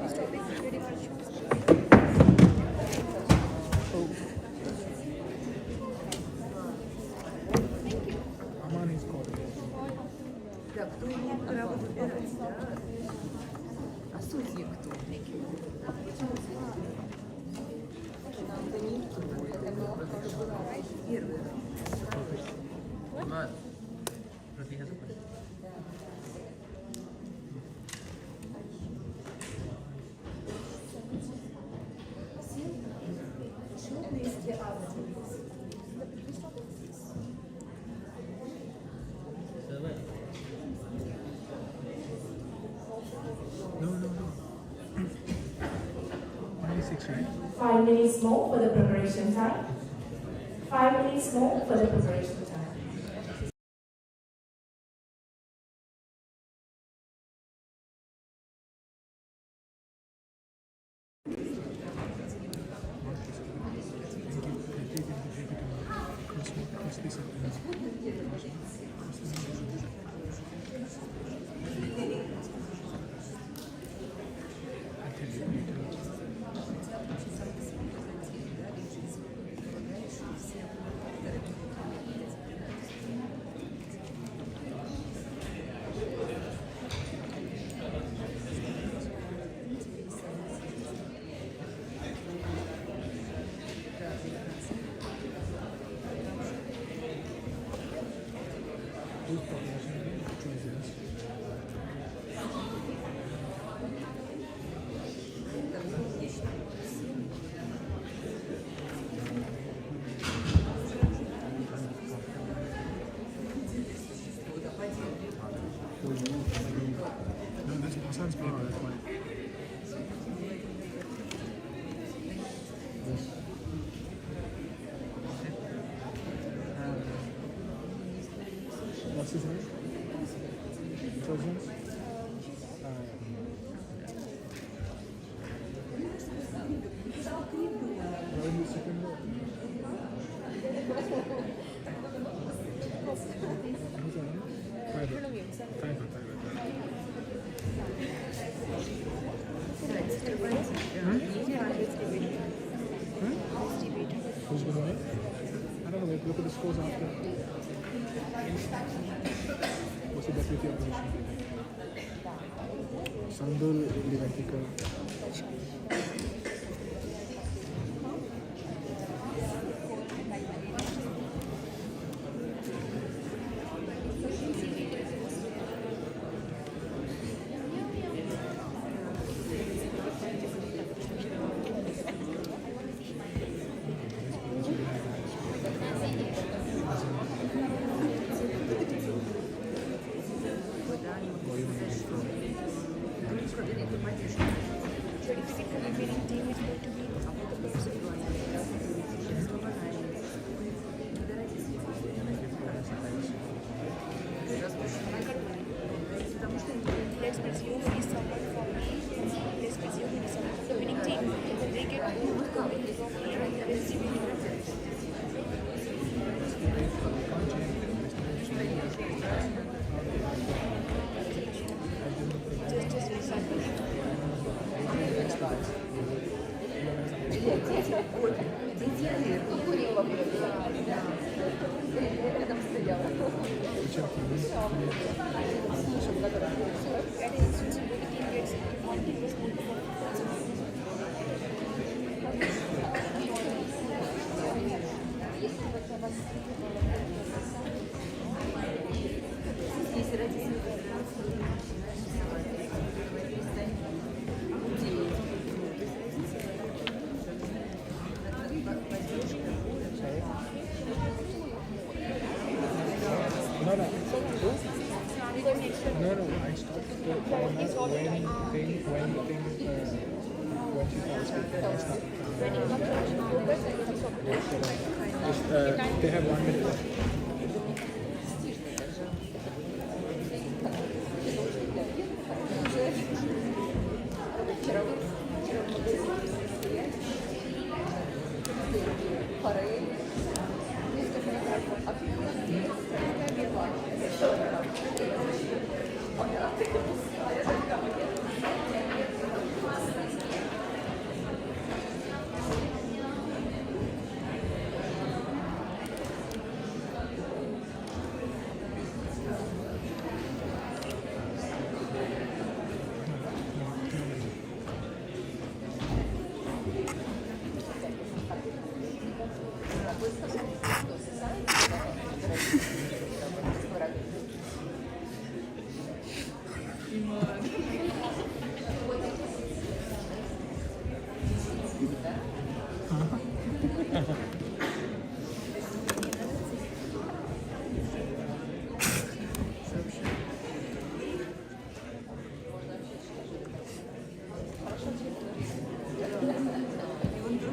S4: Which topic that you want to choose?
S1: Amani's called.
S5: ප්‍රතිහත කරනවා.
S1: No. 96, right?
S2: 5 minutes more for the preparation time. 5 minutes more for the preparation time.
S1: Cross this up. No, that's Hassan's paper. That's mine. What's his name? Children's? Why is it second row? Who's that? Private. Who's going to win? I don't know, wait, look at the scores after. What's the deputy opposition? Sandul, Livantika.
S4: Let's presume he's someone from me. Let's presume he's someone from the winning team. They get both copies of me and the rest just recycle. At his institution, the team gets one team is good for performance.
S1: No, no. No, no, I stopped the timer when she started. They have 1 minute left.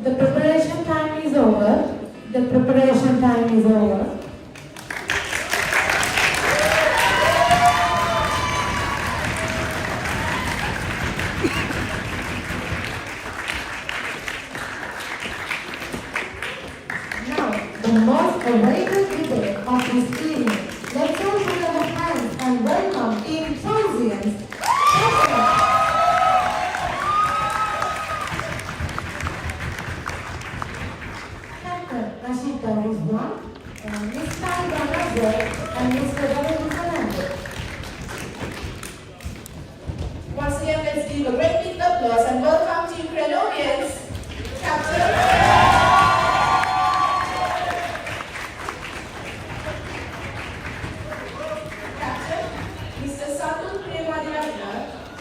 S3: The preparation time is over. The preparation time is over. Now, the most awaited debate of this evening. Let's all put our hands and welcome Team Trozians. Rashida was one, Ms. Sandra Zed, and Mr. Ravi Fernandez.
S2: Once again, let's give a great big applause and welcome Team Crelovians, Captain Mr. Satul Premadirajna,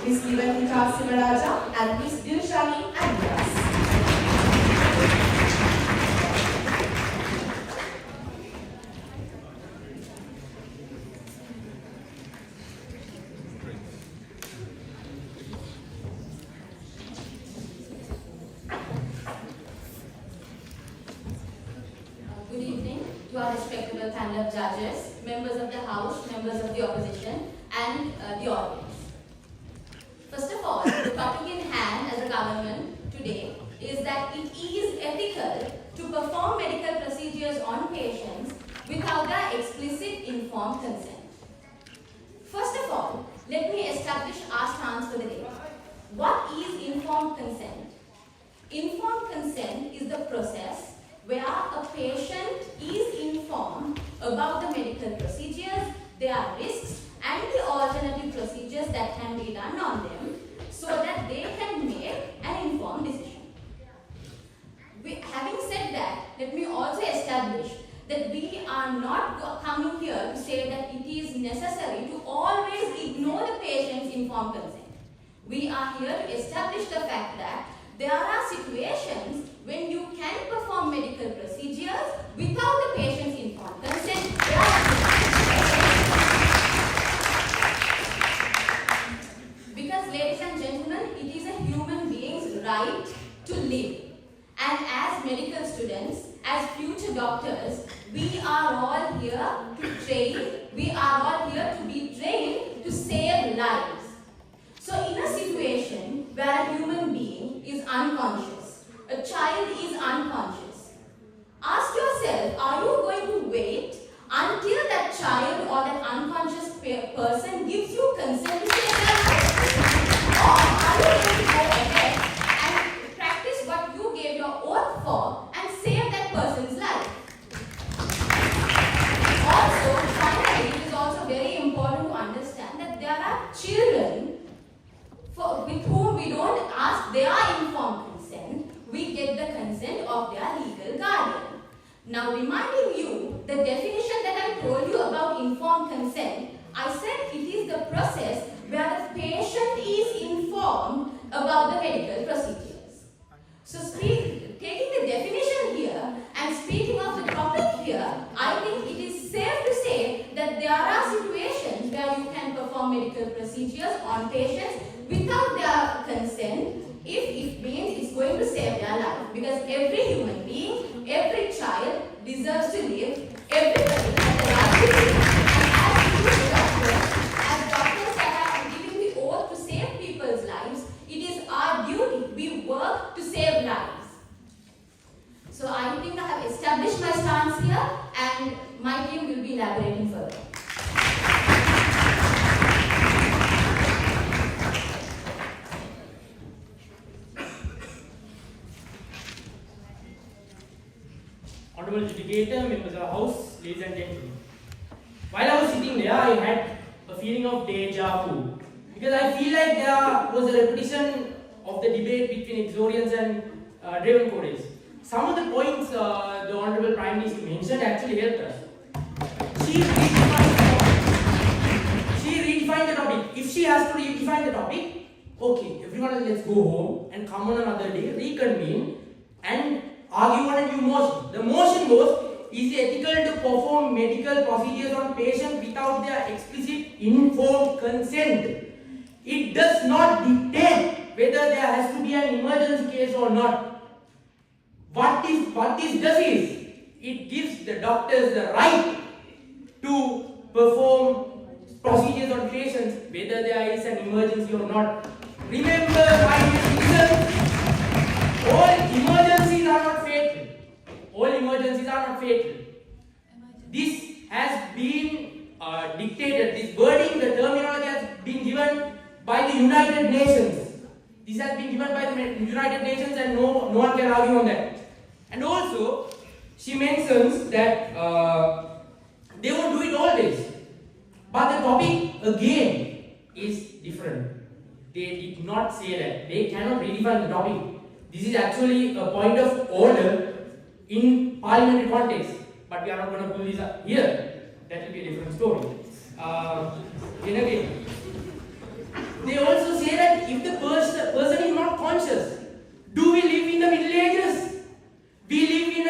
S2: Ms. Divanita Sivaraja, and Ms. Dilshani Andreas.
S12: Good evening to our respectable panel of judges, members of the House, members of the opposition, and the audience. First of all, the topic in hand as a government today is that it is ethical to perform medical procedures on patients without their explicit informed consent. First of all, let me establish our stance for the day. What is informed consent? Informed consent is the process where a patient is informed about the medical procedures, their risks, and the alternative procedures that can be done on them so that they can make an informed decision. Having said that, let me also establish that we are not coming here to say that it is necessary to always ignore the patient's informed consent. We are here to establish the fact that there are situations when you can perform medical procedures without the patient's informed consent. Because, ladies and gentlemen, it is a human being's right to live. And as medical students, as future doctors, we are all here to train, we are all here to be trained to save lives. So in a situation where a human being is unconscious, a child is unconscious, ask yourself, are you going to wait until that child or that unconscious person gives you consent to save their life? Or are you going to go ahead and practice what you gave your oath for and save that person's life? Also, finally, it is also very important to understand that there are children with whom we don't ask their informed consent, we get the consent of their legal guardian. Now, reminding you the definition that I told you about informed consent. I said it is the process where the patient is informed about the medical procedures. So taking the definition here and speaking of the topic here, I think it is safe to say that there are situations where you can perform medical procedures on patients without their consent if it means it's going to save their life. Because every human being, every child deserves to live, everybody has the right to live. As doctors that are giving the oath to save people's lives, it is our duty. We work to save lives. So I think I have established my stance here, and my team will be elaborating further.
S13: Honorable Adjudicator, members of the House, ladies and gentlemen. While I was sitting there, I had a feeling of deja vu. Because I feel like there was a repetition of the debate between Exorians and Dravencodes. Some of the points the Honorable Prime Minister mentioned actually helped us. She redefined the topic. If she has to redefine the topic, okay, everyone let's go home and come on another day, reconvene and argue on a new motion. The motion was, is it ethical to perform medical procedures on patients without their explicit informed consent? It does not dictate whether there has to be an emergency case or not. What this does is, it gives the doctors the right to perform procedures on patients whether there is an emergency or not. Remember, my citizens, all emergencies are not fatal. All emergencies are not fatal. This has been dictated, this wording, the terminology has been given by the United Nations. This has been given by the United Nations and no one can argue on that. And also, she mentions that they won't do it always. But the topic again is different. They did not say that. They cannot redefine the topic. This is actually a point of order in parliamentary context. But we are not going to pull this up here. That will be a different story. Again, they also say that if the person is not conscious, do we live in the Middle Ages? We live in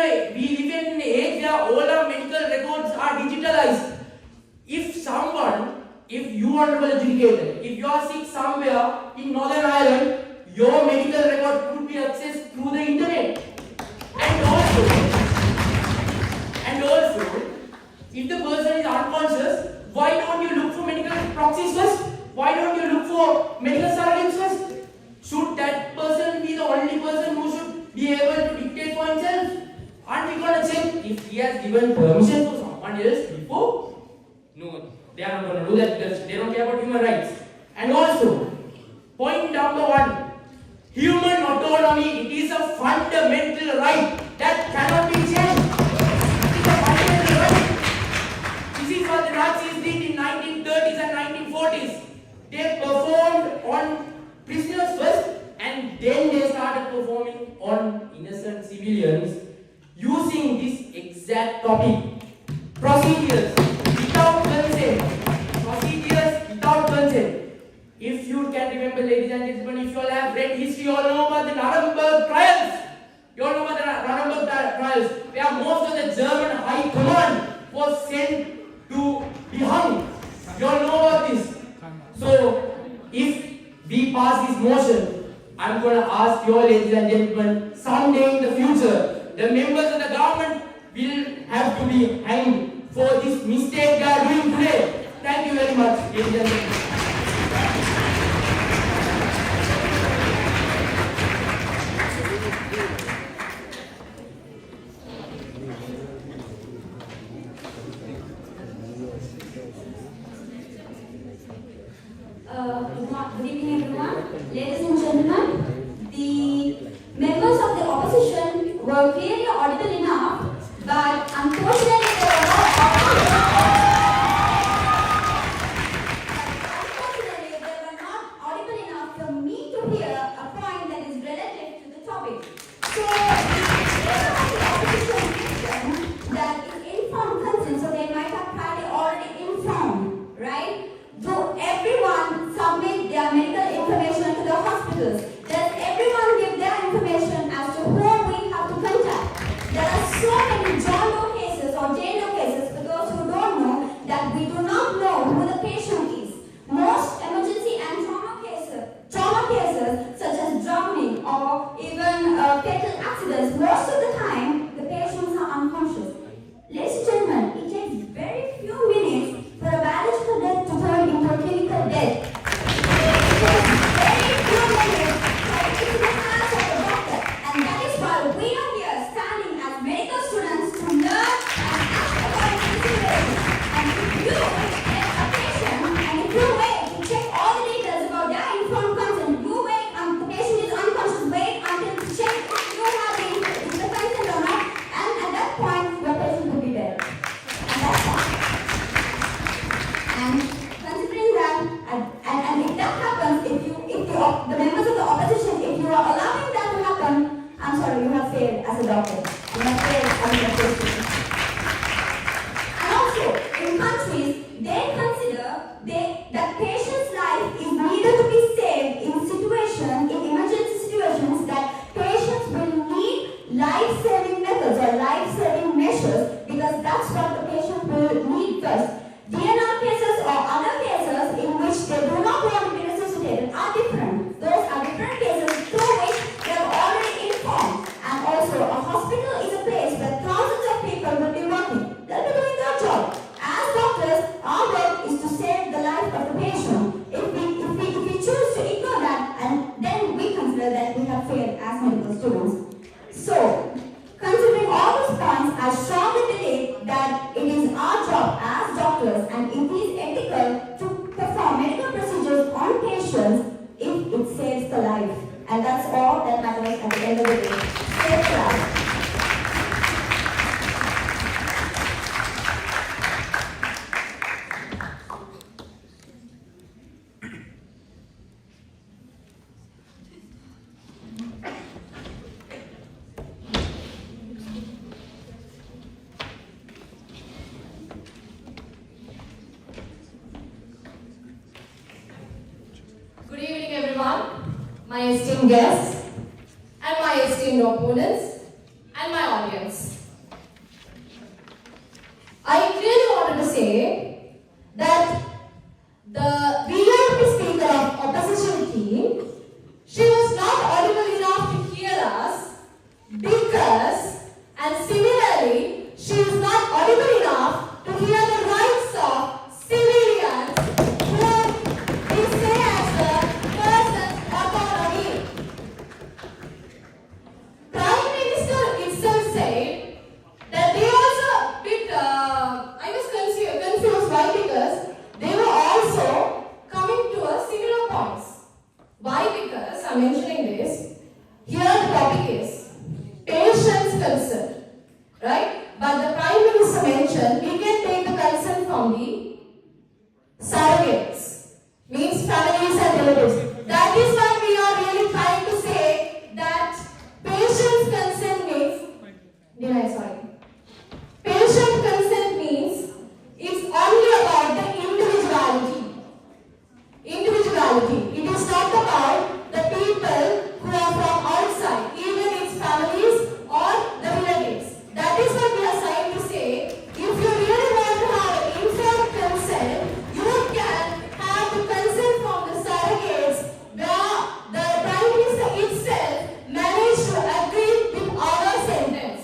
S13: an age where all our medical records are digitalized. If you honorable adjudicator, if you are sick somewhere in Northern Ireland, your medical record could be accessed through the internet. And also, if the person is unconscious, why don't you look for medical proxies first? Why don't you look for medical surrogates first? Should that person be the only person who should be able to dictate for himself? Aren't we going to check if he has given permission to someone else before? No, they are not going to do that because they don't care about human rights. And also, point number 1, human autonomy, it is a fundamental right that cannot be changed. It is a fundamental right. This is what the Nazis did in 1930s and 1940s. They performed on prisoners first and then they started performing on innocent civilians using this exact topic. Procedures without consent. Procedures without consent. If you can remember, ladies and gentlemen, if you all have read history, you all know about the Nuremberg trials. You all know about the Nuremberg trials, where most of the German high command was sent to be hung. You all know about this. So, if we pass this motion, I'm going to ask you all, ladies and gentlemen, someday in the future, the members of the government will have to be hanged for this mistake they are doing today. Thank you very much, ladies and gentlemen.
S14: Good evening, everyone. Ladies and gentlemen, the members of the opposition were clearly audible enough, but unfortunately they were not audible enough for me to hear a point that is relative to the topic. So, the opposition mentioned that that's what the patient will need first. DNR cases or other cases in which they do not want to be resuscitated are different. Those are different cases through which they have already informed. And also, a hospital is a place where thousands of people will be working. They'll be doing their job. As doctors, our work is to save the life of the patient. If we choose to ignore that, and then we consider that we have failed as medical students. So, considering all these points, I strongly believe that it is our job as doctors and it is ethical to perform medical procedures on patients if it saves the life. And that's all that matters at the end of the day. Save the life.
S2: Good evening, everyone. My esteemed guests, and my esteemed opponents, and my audience. I clearly wanted to say that the VIP speaker of opposition team, she was not audible enough to hear us because, and similarly, she is not audible enough to hear the rights of civilians who we say as the person's autonomy. Prime Minister itself said that they also bit, I was confused why, because they were also coming to a similar points. Why? Because I'm mentioning this. Here the topic is patient's consent, right? But the Prime Minister mentioned we can take the consent from the surrogates, means families and relatives. That is what we are really trying to say, that patient's consent means, patient consent means it's only about the individuality. Individuality. It is not about the people who are from outside, even its families or the relatives. That is what we are trying to say. If you really want to have informed consent, you can have the consent from the surrogates, where the Prime Minister itself managed to agree with our sentence.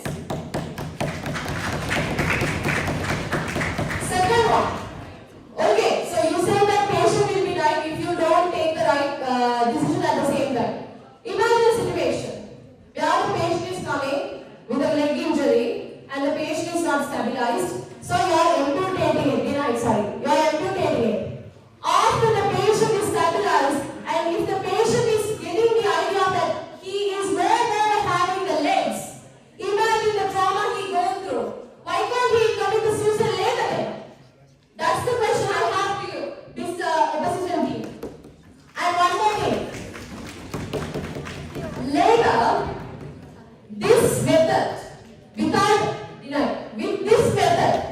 S2: Second one. Okay, so you say that patient will be right if you don't take the right decision at the same time. Imagine a situation where the patient is coming with a leg injury and the patient is not stabilized, so you are amputating it. You are amputating it. After the patient is stabilized, and if the patient is getting the idea that he is no more having the legs, imagine the trauma he goes through. Why can't he commit the suicide later then? That's the question I have to you, this opposition team. And one more thing. Later, this method,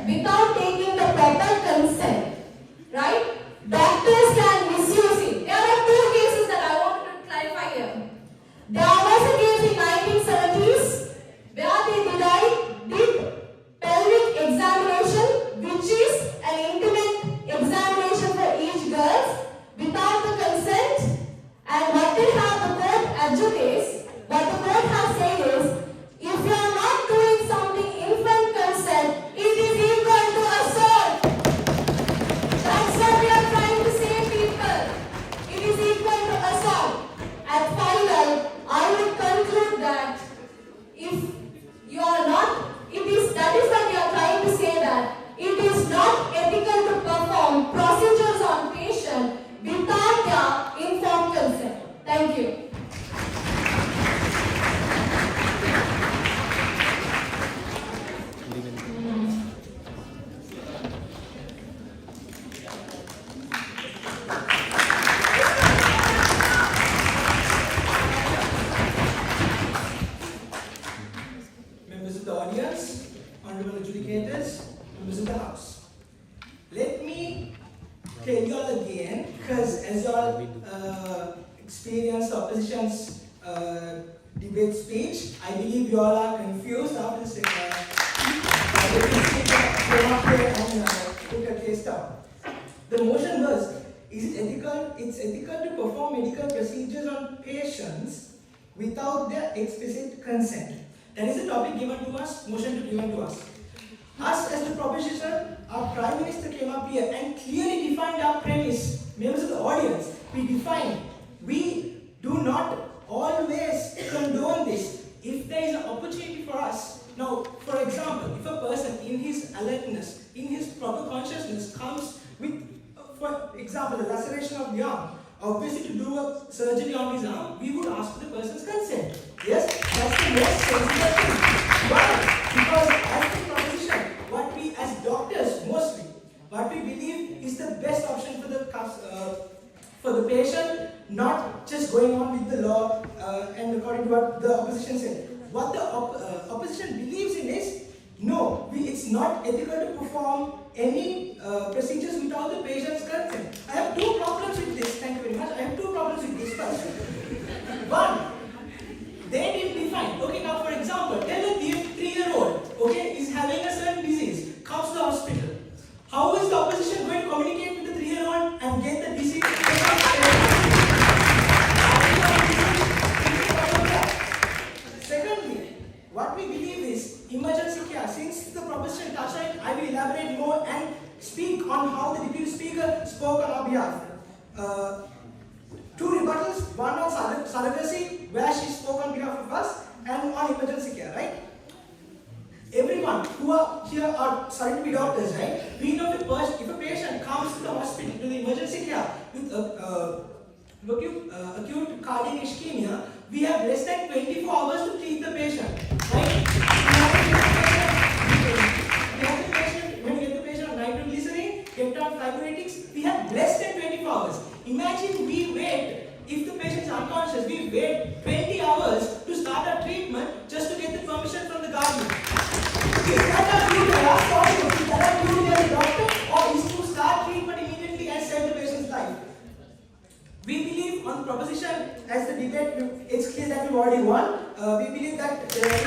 S2: without taking the proper consent, right? Doctors can misuse it. There are two cases that I want to clarify here. There was a case in 1970s where they did pelvic examination, which is an intimate examination for each girl without the consent. And what they have the court adjudged is, what the court has said is, if you are not doing something infant consent, it is equal to assault. That's what we are trying to say, people. It is equal to assault. At final, I would conclude that if you are not, that is what we are trying to say, that it is not ethical to perform procedures on patient without their informed consent. Thank you.
S15: Members of the audience, honorable adjudicators, members of the House. Let me tell you all again, because as you all experienced the opposition's debate speech, I believe you all are confused after this. ethical to perform medical procedures on patients without their explicit consent. That is the topic given to us, motion to given to us. Us as the proposition, our Prime Minister came up here and clearly defined our premise. Members of the audience, we defined, we do not always condone this. If there is an opportunity for us, now for example, if a person in his alertness, in his proper consciousness comes with, for example, a laceration of the arm, obviously to do a surgery on his arm, we would ask for the person's consent. Yes, that's the most sensible thing. Why? Because as the proposition, what we as doctors mostly, what we believe is the best option for the patient, not just going on with the law and according to what the opposition said. What the opposition believes in is, no, it's not ethical to perform any procedures without the patient's consent. I have two problems with this. Thank you very much. I have two problems with this first. One, they didn't define. Okay, now for example, tell a 3-year-old, okay, is having a certain disease, comes to the hospital. How is the opposition going to communicate with the 3-year-old and get the disease? Secondly, what we believe is emergency care. Since the proposition touched on it, I will elaborate more and speak on how the deputy speaker spoke on our behalf. Two rebuttals, one on surrogacy, where she spoke on behalf of us, and on emergency care, right? Everyone who are here are starting to be doctors, right? We know if a patient comes to the hospital, to the emergency care with acute cardiac ischemia, we have less than 24 hours to treat the patient, right? When we get the patient on nitroglycerin, kept on fibrinolytics, we have less than 24 hours. Imagine we wait, if the patient is unconscious, we wait 20 hours to start our treatment just to get the permission from the guardian. Is that a duty? Is that a duty as a doctor, or is to start treatment immediately and save the patient's life? We believe on the proposition, as the debate, it's clear that we've already won. We believe that there is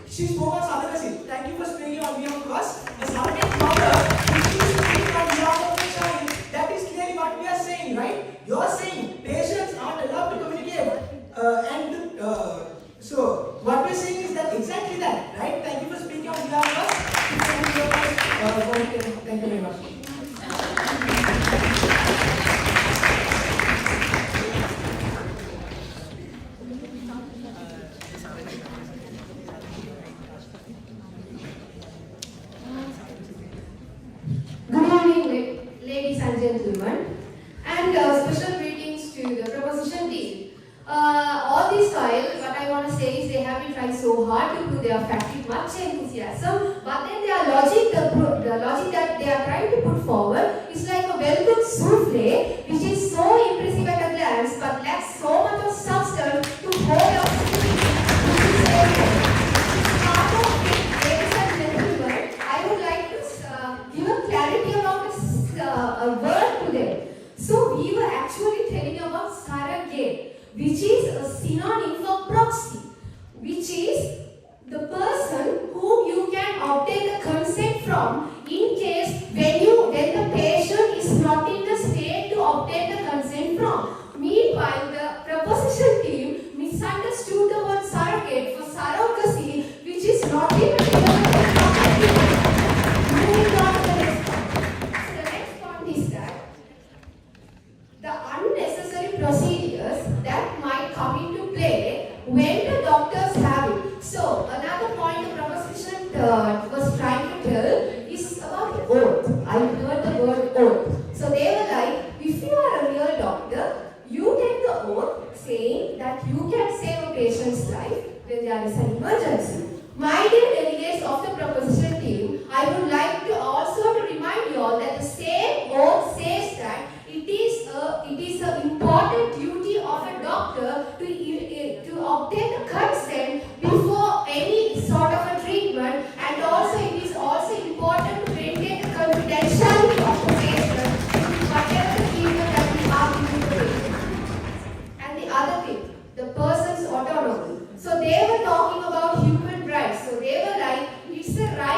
S15: she spoke on surrogacy. Thank you for speaking on behalf of us. A surrogate mother, if she is speaking on behalf of the child, that is clearly what we are saying, right? You are saying patients aren't allowed to communicate. So what we are saying is that exactly that, right? Thank you for speaking on behalf of us. Thank you very much.
S2: Good evening, ladies and gentlemen, and special greetings to the proposition team. All this while, what I want to say is they have been trying so hard to prove they are factoring much enthusiasm, but then their logic, the logic that they are trying to put forward is like a well-cooked souffle, which is so impressive at a glance, but lacks so much of substance to hold up. Ladies and gentlemen, I would like to give a clarity about a word to them. So we were actually telling about surrogate, which is a synonym for proxy, which is the person whom you can obtain the consent from in case when the patient is not in the state to obtain the consent from. Meanwhile, the proposition team misunderstood the word surrogate for surrogacy, which is not even moving on to the next point. So the next point is that the unnecessary procedures that might come into play when the doctors have it. So another point the proposition was trying to tell is about oath. I heard the word oath. So they were like, if you are a real doctor, you take the oath saying that you can save a patient's life when there is an emergency. My dear delegates of the proposition team, I would like to also to remind you all that the same oath says that it is an important duty of a doctor to obtain the consent before any sort of a treatment, and also it is also important to maintain the confidentiality of the patient whatever the treatment that we are giving the patient. And the other thing, the person's autonomy. So they were talking about human rights. So they were like, it's a right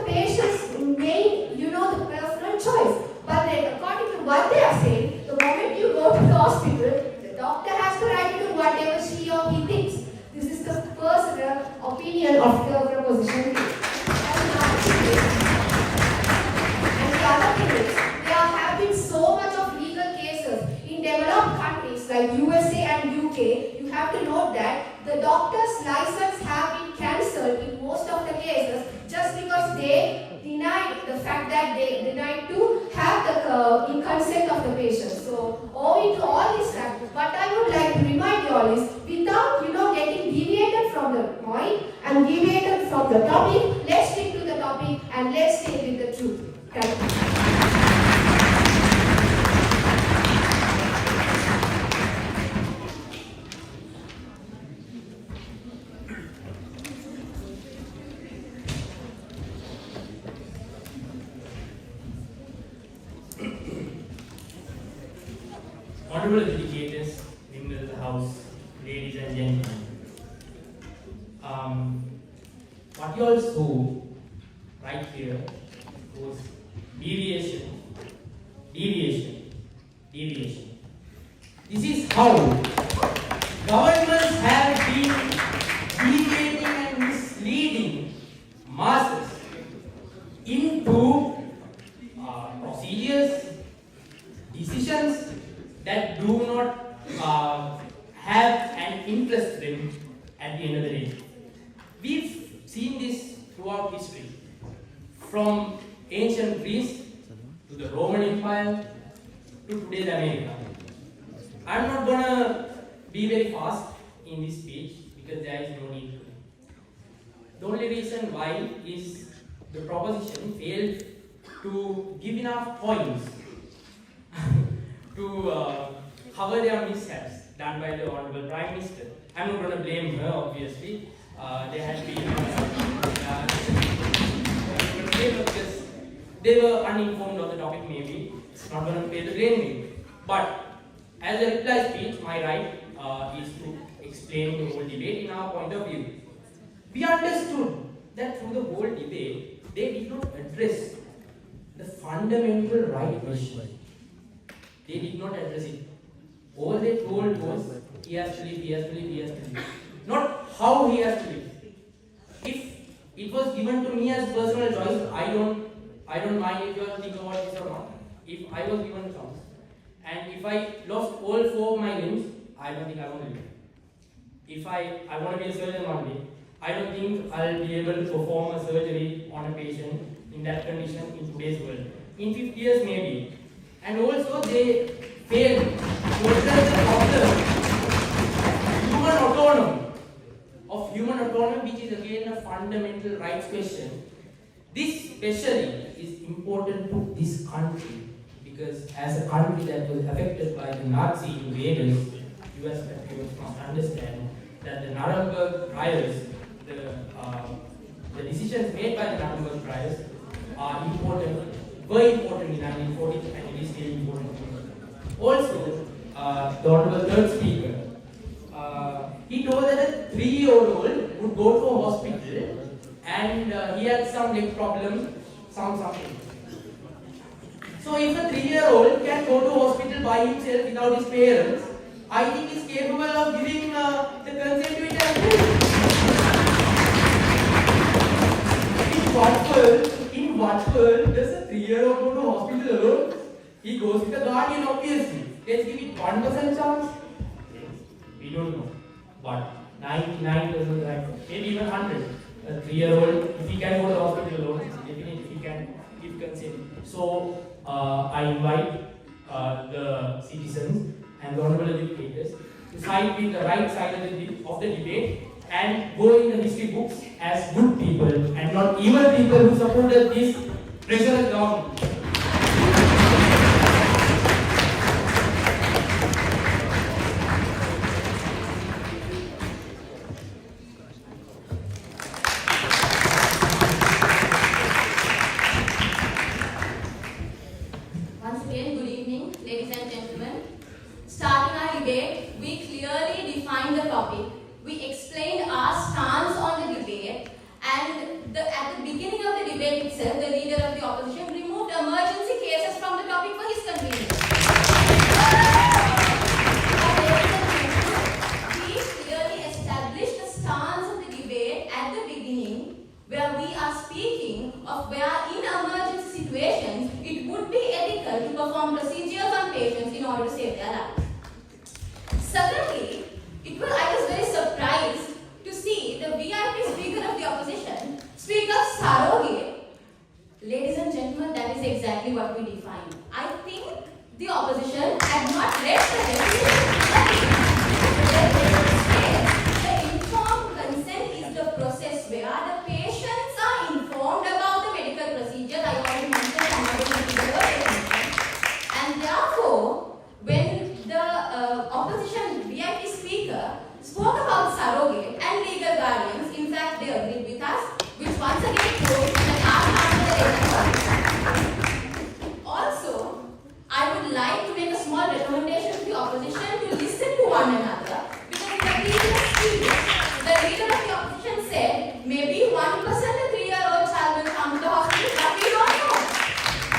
S2: the patient's main, the personal choice. But then, according to what they are saying, the moment you go to the hospital, the doctor has the right to do whatever she or he thinks. This is the personal opinion of the proposition. And the other thing is, there have been so much of legal cases in developed countries like USA and UK. You have to note that the doctor's license have been cancelled in most of the cases just because they denied the fact that they denied to have the consent of the patient. So, owing to all this fact, what I would like to remind you all is, without getting deviated from the point and deviated from the topic, let's stick to the topic and let's stay with the truth. Thank you.
S13: Honorable educators, members of the House, ladies and gentlemen. What you all saw right here was deviation, deviation, deviation. This is how governments have been deviating and misleading masses into procedures, decisions that do not have an interest them at the end of the day. We've seen this throughout history, from ancient Greece to the Roman Empire to today's America. I'm not gonna be very fast in this speech because there is no need to. The only reason why is the proposition failed to give enough points to cover their mishaps done by the Honorable Prime Minister. I'm not going to blame her, obviously. They were uninformed of the topic, maybe. Not going to pay the blame game. But as a reply speech, my right is to explain the whole debate in our point of view. We understood that through the whole debate, they did not address the fundamental right question. They did not address it. All they told was, he has to live, he has to live, he has to live. Not how he has to live. If it was given to me as personal choice, I don't mind if you all think about this or not. If I was given a chance, and if I lost all 4 of my limbs, I don't think I want to live. If I want to be a surgeon one day, I don't think I'll be able to perform a surgery on a patient in that condition in today's world. In 50 years maybe. And also they failed to address the problem of human autonomy, which is again a fundamental rights question. This especially is important to this country because as a country that was affected by the Nazi invaders, US patriots must understand that the Nuremberg trials, the decisions made by the Nuremberg trials are important, were important in 1940 and it is still important. Also, the Honorable Third Speaker, he told that a 3-year-old would go to a hospital and he had some leg problem, something. So if a 3-year-old can go to a hospital by himself without his parents, I think he's capable of giving the consent to it as well. In what world does a 3-year-old go to a hospital alone? He goes with a guardian, obviously. Let's give it 1% chance. We don't know. But 99% right, maybe even 100. A 3-year-old, if he can go to the hospital alone, definitely he can give consent. So I invite the citizens and the honorable educators to side with the right side of the debate and go in the history books as good people and not evil people who supported this treacherous government.
S12: Once again, good evening, ladies and gentlemen. Starting our debate, we clearly defined the topic. We explained our stance on the debate, and at the beginning of the debate itself, himself, the leader of the opposition, removed emergency cases from the topic for his convenience. We clearly established the stance of the debate at the beginning, where we are speaking of where in emergency situations it would be ethical to perform procedures on patients in order to save their lives. Secondly, I was very surprised to see the VIP speaker of the opposition speak of surrogate. Ladies and gentlemen, that is exactly what we define. I think the opposition had not read the definition. The informed consent is the process where the patients are informed about the medical procedure. I already mentioned I'm not going to the word. And therefore, when the opposition VIP speaker spoke about surrogate and legal guardians, in fact they agreed with us, which once again proves that our part of the also, I would like to make a small recommendation to the opposition to listen to one another, because in the previous speech, the leader of the opposition said maybe 1% of 3-year-old child will come to the hospital, but we don't know.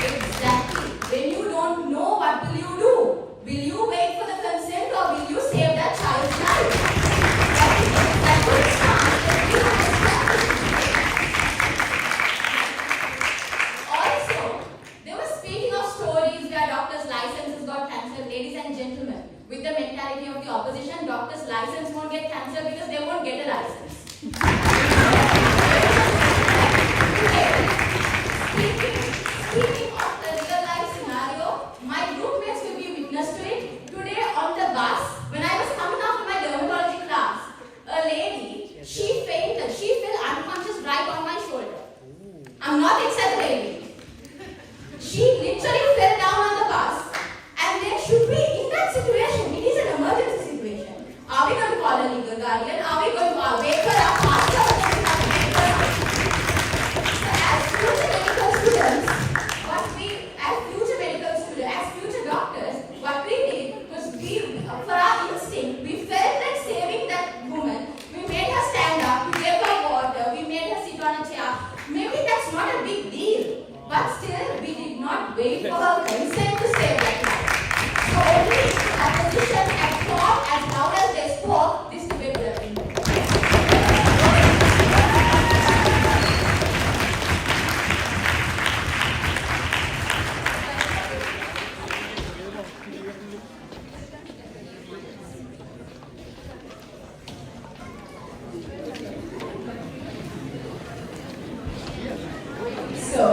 S12: Exactly. When you don't know, what will you do? Will you wait for the consent or will you save that child's life? That would start. Also, they were speaking of stories where doctors' licenses got cancelled. Ladies and gentlemen, with the mentality of the opposition, doctors' license won't get cancelled because they won't get a license. Speaking of the real life scenario, my groupmates will be witness to it. Today on the bus, when I was coming after my dermatology class, a lady, she fainted. She fell unconscious right on my shoulder. I'm not exaggerating. She literally fell down on the bus, and there should be, in that situation, it is an emergency situation. Are we going to call a legal guardian? Are we going to wake her up? As future medical students, as future doctors, what we did was for our instinct, we felt like saving that woman. We made her stand up, we gave her water, we made her sit on a chair. Maybe that's not a big deal, but still, we did not wait for her consent to save that life. So only if the opposition had thought as loud as they spoke, this debate would have been over.
S2: So,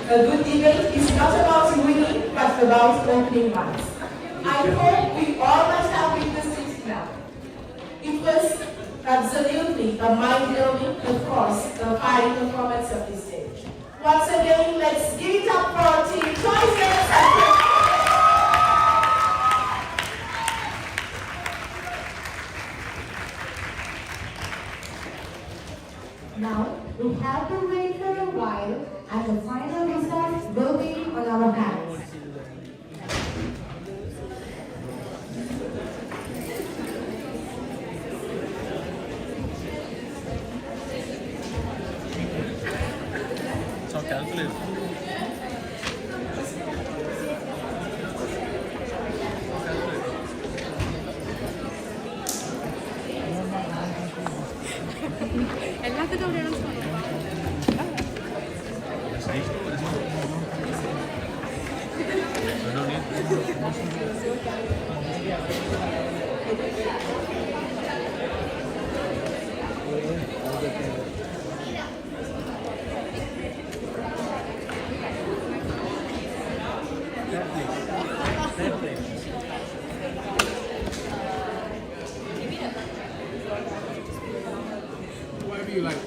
S2: a good debate is not about winning, but about opening minds. I hope we all must have witnessed it now. It was absolutely a mind-blowing, of course, the fine performance of this stage. Once again, let's give it up for our team.
S3: Now, we have to wait for a while and the final results will be on our hands.
S6: So calculate.
S4: എല്ലാത്തിനും അവിടെ
S1: Whatever you like.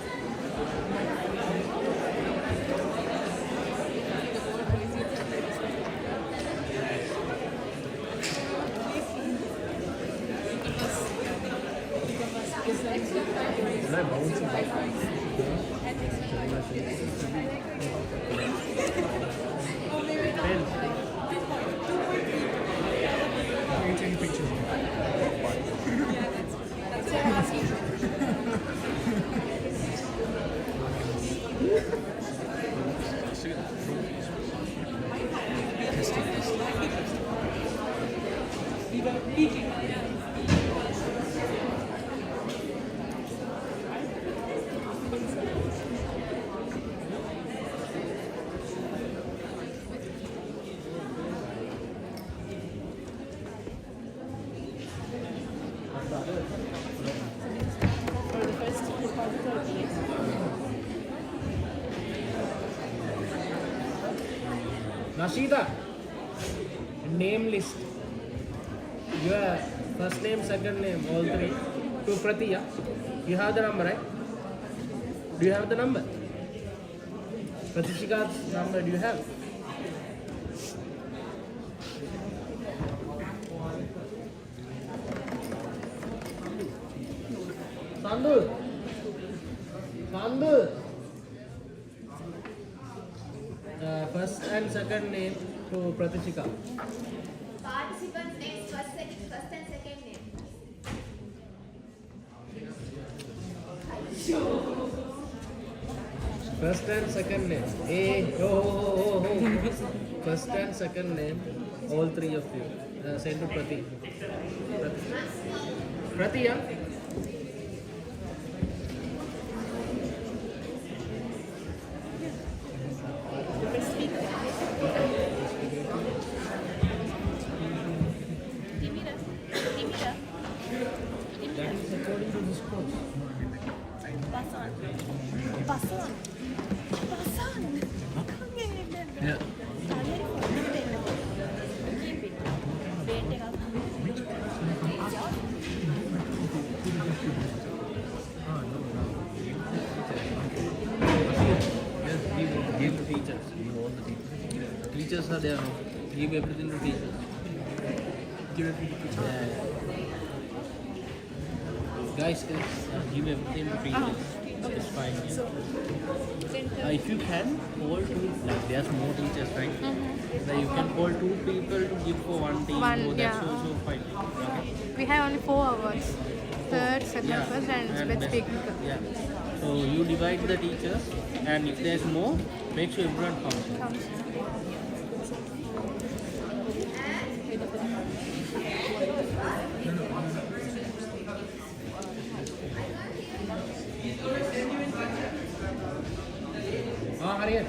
S1: Taking pictures.
S5: Nashida, name list. Your first name, second name, all three. To Pratiya. You have the number, right? Do you have the number? Pratishika's number, do you have? Sandur. Sandur. First and second name to Pratishika.
S11: Participants next, first and second name.
S5: First and second name. Hey, oh. First and second name, all three of you. Send to Prati. Prati, yeah? That is according to this course. Yeah. Give the teachers. Give all the teachers. Teachers are there. No? Give everything to teachers. Give everything to teachers. Yeah. Guys, give everything to teachers. It's fine. If you can call two, like there's more teachers, right? Like you can call two people to give for one team. So that's also fine. Okay.
S16: We have only 4 hours. Third, second, first, and let's speak.
S5: Yeah. So you divide the teachers, and if there's more, make sure everyone comes. Harriet.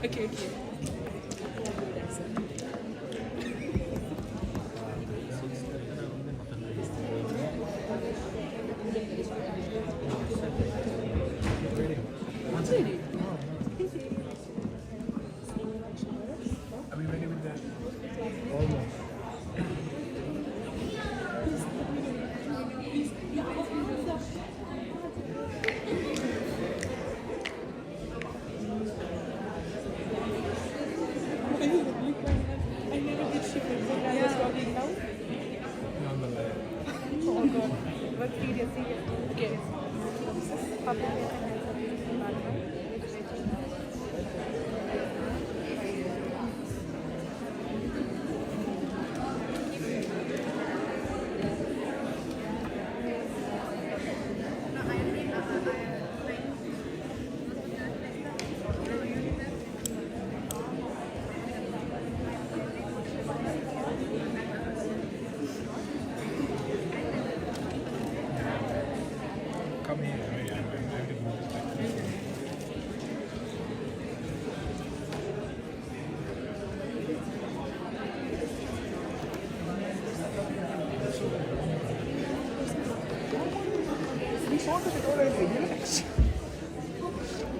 S4: Okay.
S1: Are we ready with that?
S4: Oh god. But seriously, okay.
S1: Come here.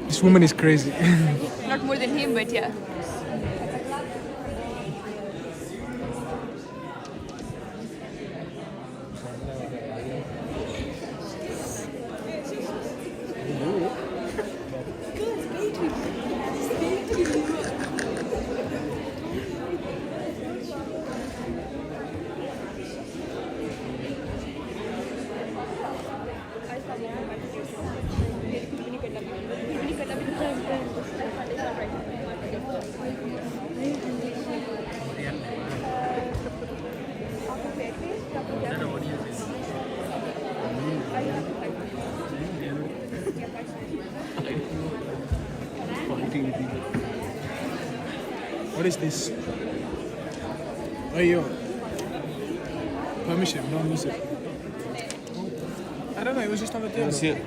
S1: This woman is crazy.
S4: Not more than him, but yeah.
S1: What is this? Oh, yo. Permission, don't use it. I don't know, it was just on the table.
S6: That's it.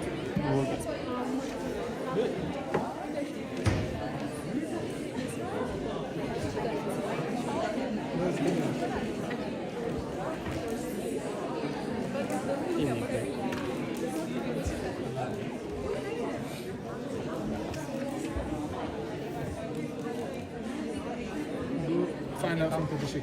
S1: Find out from publishing.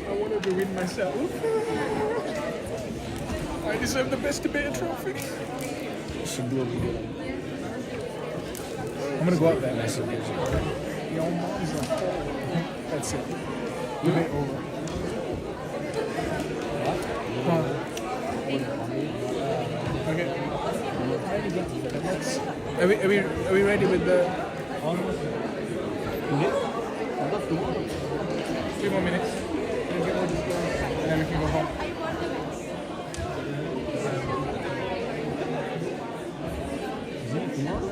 S1: I wanted to win myself. I deserve the best debater trophy.
S6: Should do a video.
S1: I'm gonna go out there.
S6: Nice occasion.
S1: Your mom's a whore. That's it. Debate over. Okay. Are we ready with the?
S6: Today?
S1: 3 more minutes. And then we can go home.
S6: Is it tomorrow?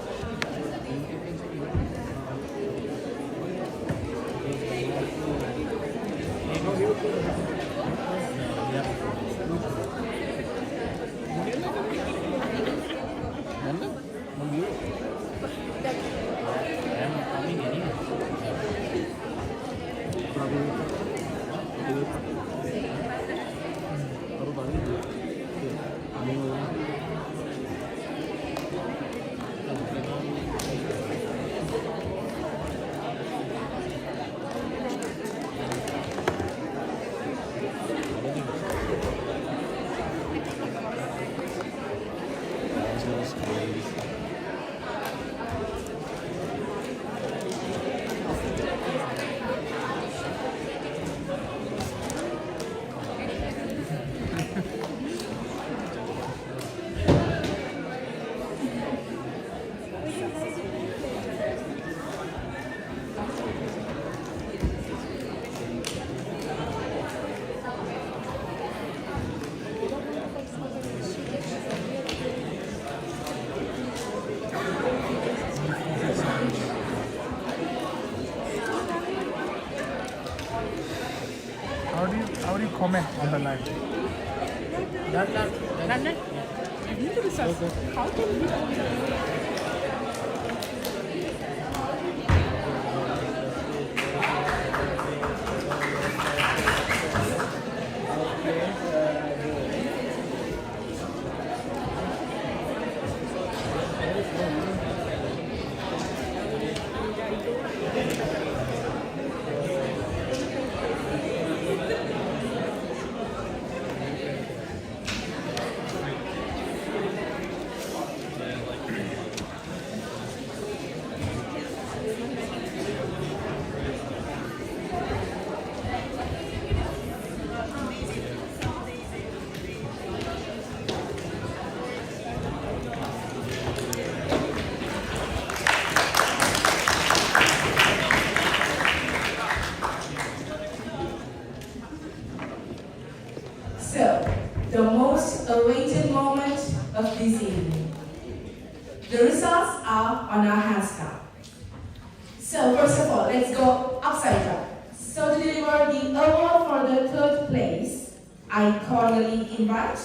S1: how do you comment on the live?
S4: Lankan, you need to research. How can you
S2: So, the most awaited moment of this evening. The results are on our hands now. So, first of all, let's go upside down. So, to deliver the award for the third place, I cordially invite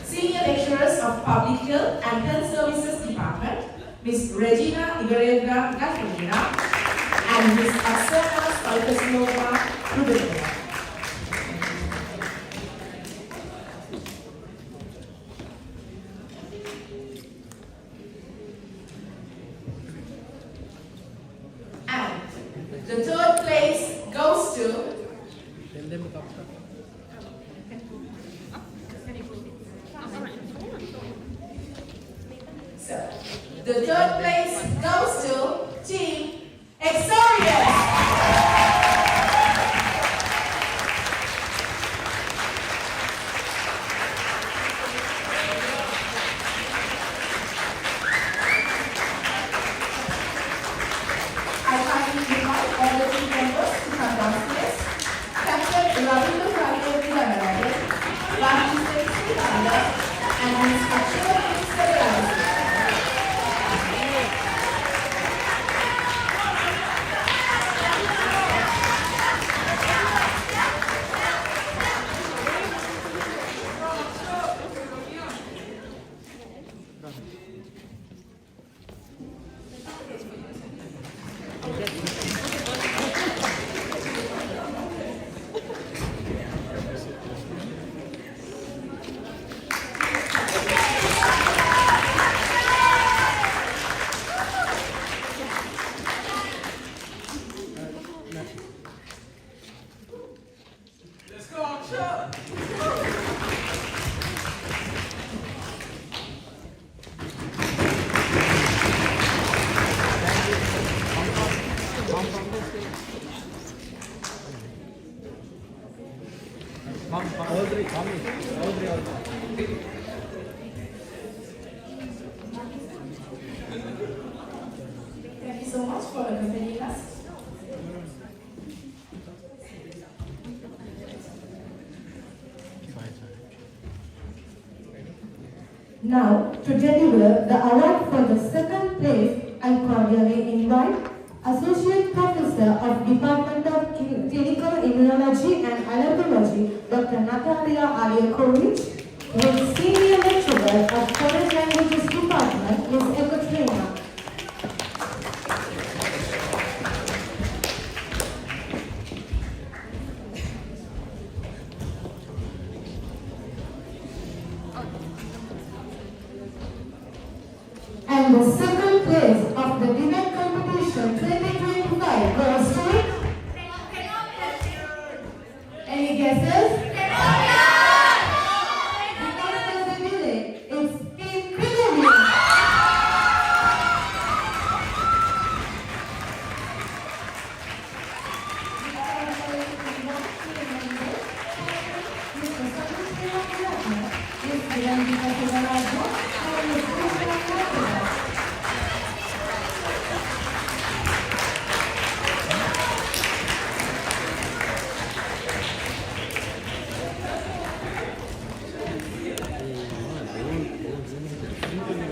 S2: Senior Lecturers of Public Health and Health Services Department, Ms. Regina Igorevna Gatrina and Ms. Aksana Stalkasilova Rubinova. And the third place goes to So, the third place goes to Team Exorius. I kindly invite all the team members to come downstairs. Captain Ravindu Private Villanarayan, Vice Secretary Kanda, and Ms. Akshaya Segarasi. Thank you so much for accompanying us.
S3: Now, to deliver the award for the second place, I cordially invite Associate Professor of Department of Clinical Immunology and Allergology, Dr. Natalia Alyakovich, with Senior Lecturer of Foreign Languages Department, Ms. Ekaterina. And the second place of the debate competition 2025 goes to... Any guesses? Without further delay, it's Team Crigovian.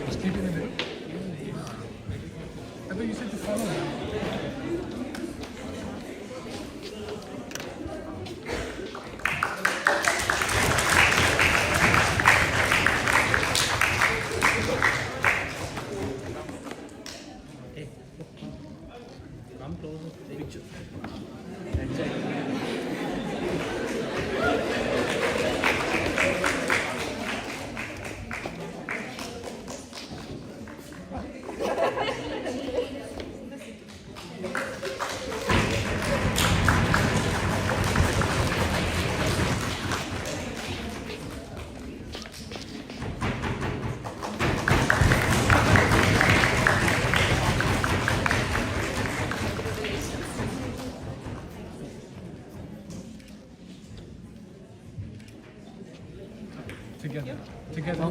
S1: Just keep it in there. I thought you said to follow me. Together. Together.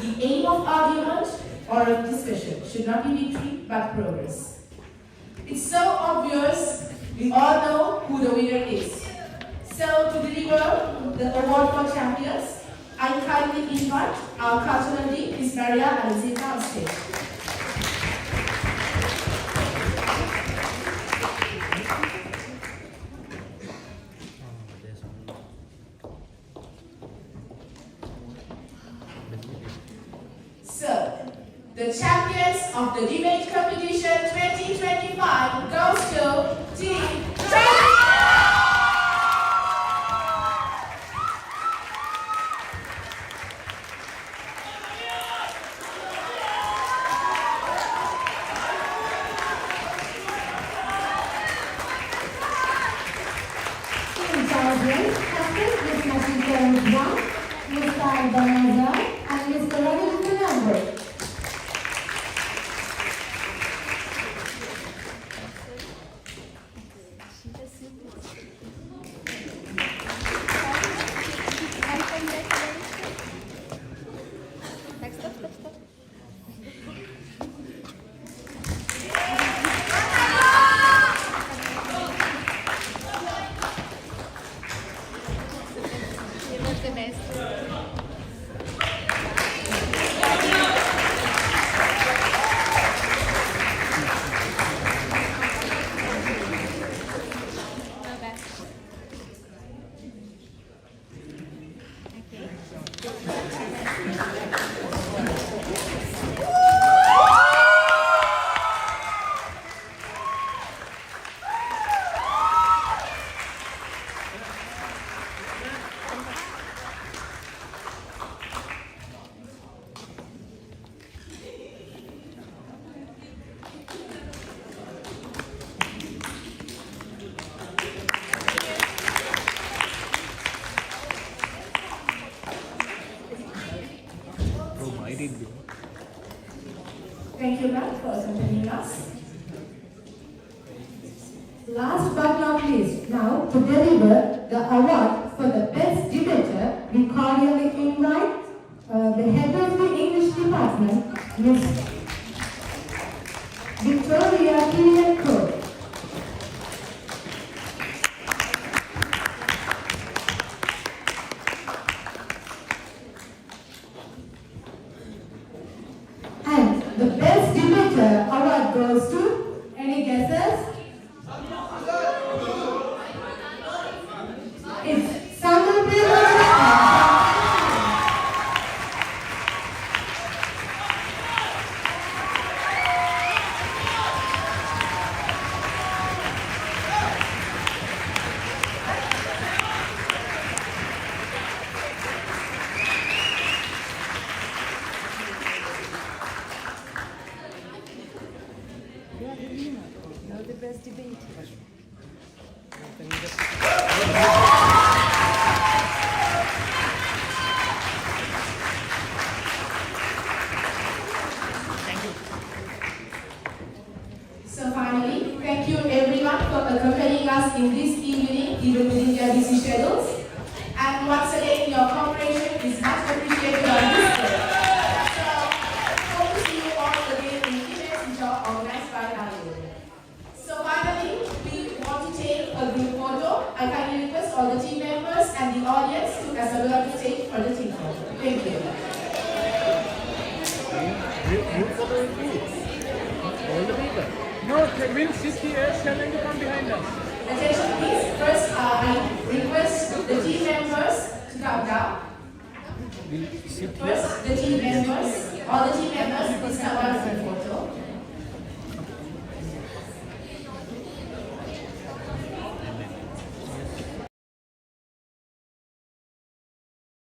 S2: The aim of argument or of discussion should not be victory but progress. It's so obvious, we all know who the winner is. So to deliver the award for champions, I kindly invite our cultural lead, Ms. Maria Alexina, on stage. So, the champions of the debate competition 2025 goes to Team Thank you, ma'am, for accompanying us.
S3: Last but not least, now to deliver the award for the best debater, we cordially invite the head of the English department, Ms. Victoria Kiriakou. And the best debater award goes to, any guesses? It's Samuel
S4: Now the best debate.
S2: So finally, thank you everyone for accompanying us in this evening, even within your busy schedules. And once again, your cooperation is much appreciated on this day. So, hope to see you all again in events which are organized by IO. So finally, we want to take a group photo. I kindly request all the team members and the audience to assemble on the stage for the team photo. Thank you.
S1: No, we'll sit here, tell them to come behind us.
S2: Attention please. First, I request the team members to come down. First, the team members, all the team members, please come down.